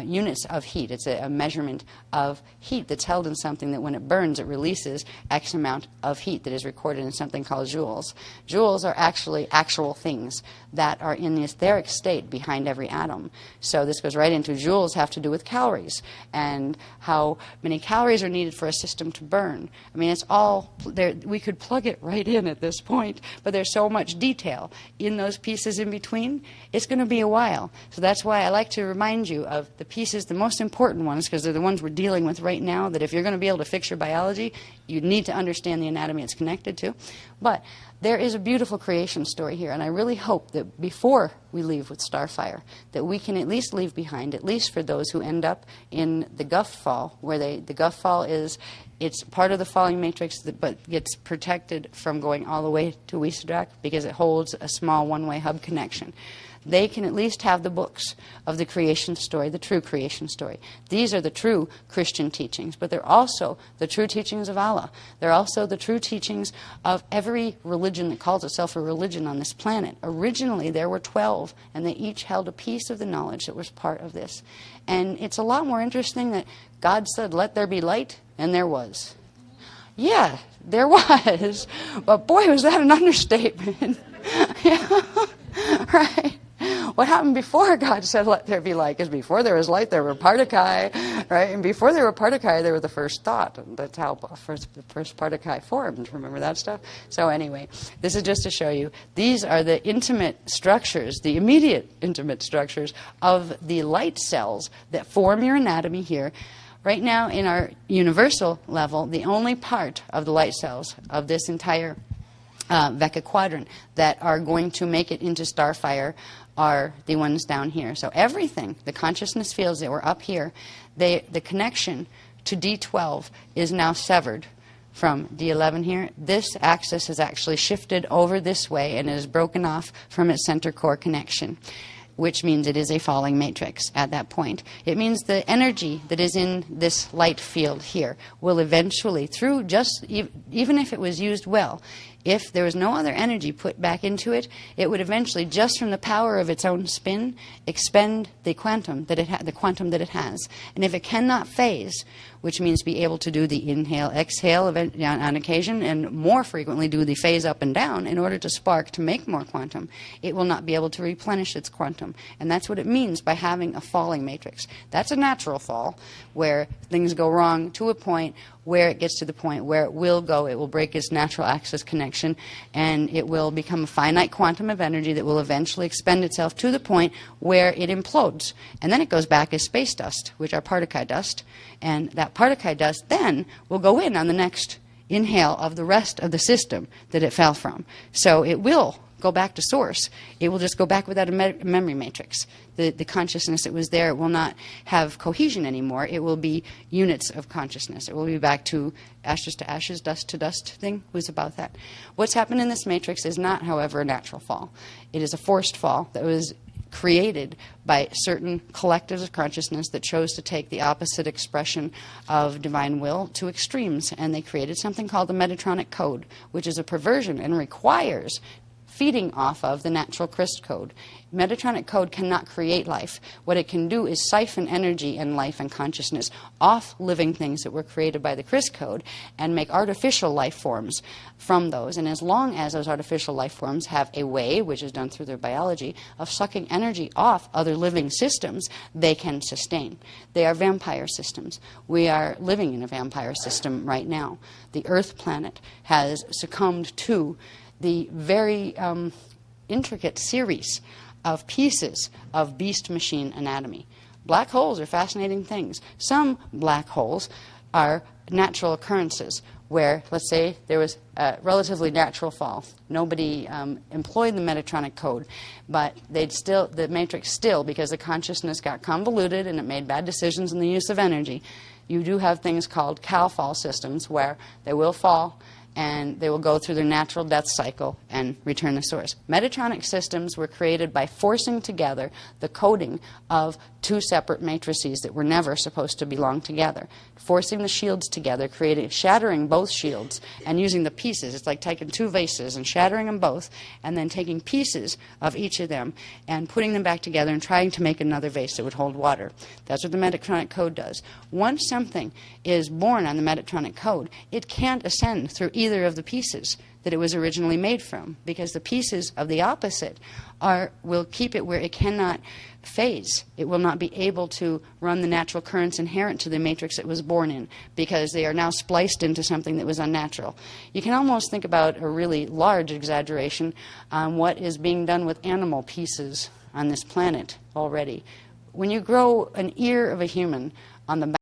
units of heat. It's a measurement of heat that's held in something that when it burns it releases X amount of heat that is recorded in something called joules. Joules are actually actual things that are in the etheric state behind every atom. So this goes right into joules have to do with calories and how many calories are needed for a system to burn. I mean, it's all there. We could plug it right in at this point, but there's so much detail in those pieces in between. It's going to be a while. So that's why I like to remind you of the pieces, the most important ones, because they're the ones we're dealing with right now, that if you're going to be able to fix your biology, you need to understand the anatomy it's connected to. But there is a beautiful creation story here, and I really hope that before we leave with Starfire, that we can at least leave behind, at least for those who end up in the Guff Fall, where the Guff Fall is, it's part of the falling matrix, but gets protected from going all the way to Wiesdrak because it holds a small one-way hub connection. They can at least have the books of the creation story, the true creation story. These are the true Christian teachings, but they're also the true teachings of Allah. They're also the true teachings of every religion that calls itself a religion on this planet. Originally, there were 12, and they each held a piece of the knowledge that was part of this. And it's a lot more interesting that God said, "Let there be light," and there was. Yeah, there was. But boy, was that an understatement. Yeah. Right. What happened before God said, "Let there be light"? Because before there was light, there were particle, right? And before there were particle, there were the first thought. And that's how the first particle formed. Remember that stuff? So anyway, this is just to show you, these are the intimate structures, the immediate intimate structures of the light cells that form your anatomy here. Right now, in our universal level, the only part of the light cells of this entire Vecca quadrant that are going to make it into Starfire are the ones down here. So everything, the consciousness fields that were up here, the connection to D12 is now severed from D11 here. This axis has actually shifted over this way and is broken off from its center core connection, which means it is a falling matrix at that point. It means the energy that is in this light field here will eventually, through just, even if it was used well, if there was no other energy put back into it, it would eventually, just from the power of its own spin, expend the quantum that it has. And if it cannot phase, which means be able to do the inhale, exhale on occasion, and more frequently do the phase up and down in order to spark to make more quantum, it will not be able to replenish its quantum. And that's what it means by having a falling matrix. That's a natural fall, where things go wrong to a point where it gets to the point where it will break its natural axis connection, and it will become a finite quantum of energy that will eventually expend itself to the point where it implodes. And then it goes back as space dust, which are particle dust, and that particle dust then will go in on the next inhale of the rest of the system that it fell from. So it will go back to source. It will just go back without a memory matrix. The consciousness that was there will not have cohesion anymore. It will be units of consciousness. It will be back to ashes, dust to dust thing. It was about that. What's happened in this matrix is not, however, a natural fall. It is a forced fall that was created by certain collectives of consciousness that chose to take the opposite expression of divine will to extremes. And they created something called the Metatronic Code, which is a perversion and requires feeding off of the natural crystal code. Metatronic code cannot create life. What it can do is siphon energy and life and consciousness off living things that were created by the crystal code and make artificial life forms from those. And as long as those artificial life forms have a way, which is done through their biology, of sucking energy off other living systems, they can sustain. They are vampire systems. We are living in a vampire system right now. The Earth planet has succumbed to the very intricate series of pieces of beast machine anatomy. Black holes are fascinating things. Some black holes are natural occurrences where, let's say, there was a relatively natural fall. Nobody employed the Metatronic code, but the matrix still, because the consciousness got convoluted and it made bad decisions in the use of energy, you do have things called cow fall systems where they will fall and they will go through their natural death cycle and return to source. Metatronic systems were created by forcing together the coding of two separate matrices that were never supposed to belong together. Forcing the shields together, shattering both shields, and using the pieces. It's like taking two vases and shattering them both, and then taking pieces of each of them and putting them back together and trying to make another vase that would hold water. That's what the Metatronic code does. Once something is born on the Metatronic code, it can't ascend through either of the pieces that it was originally made from, because the pieces of the opposite will keep it where it cannot phase. It will not be able to run the natural currents inherent to the matrix it was born in, because they are now spliced into something that was unnatural. You can almost think about a really large exaggeration on what is being done with animal pieces on this planet already. When you grow an ear of a human on the back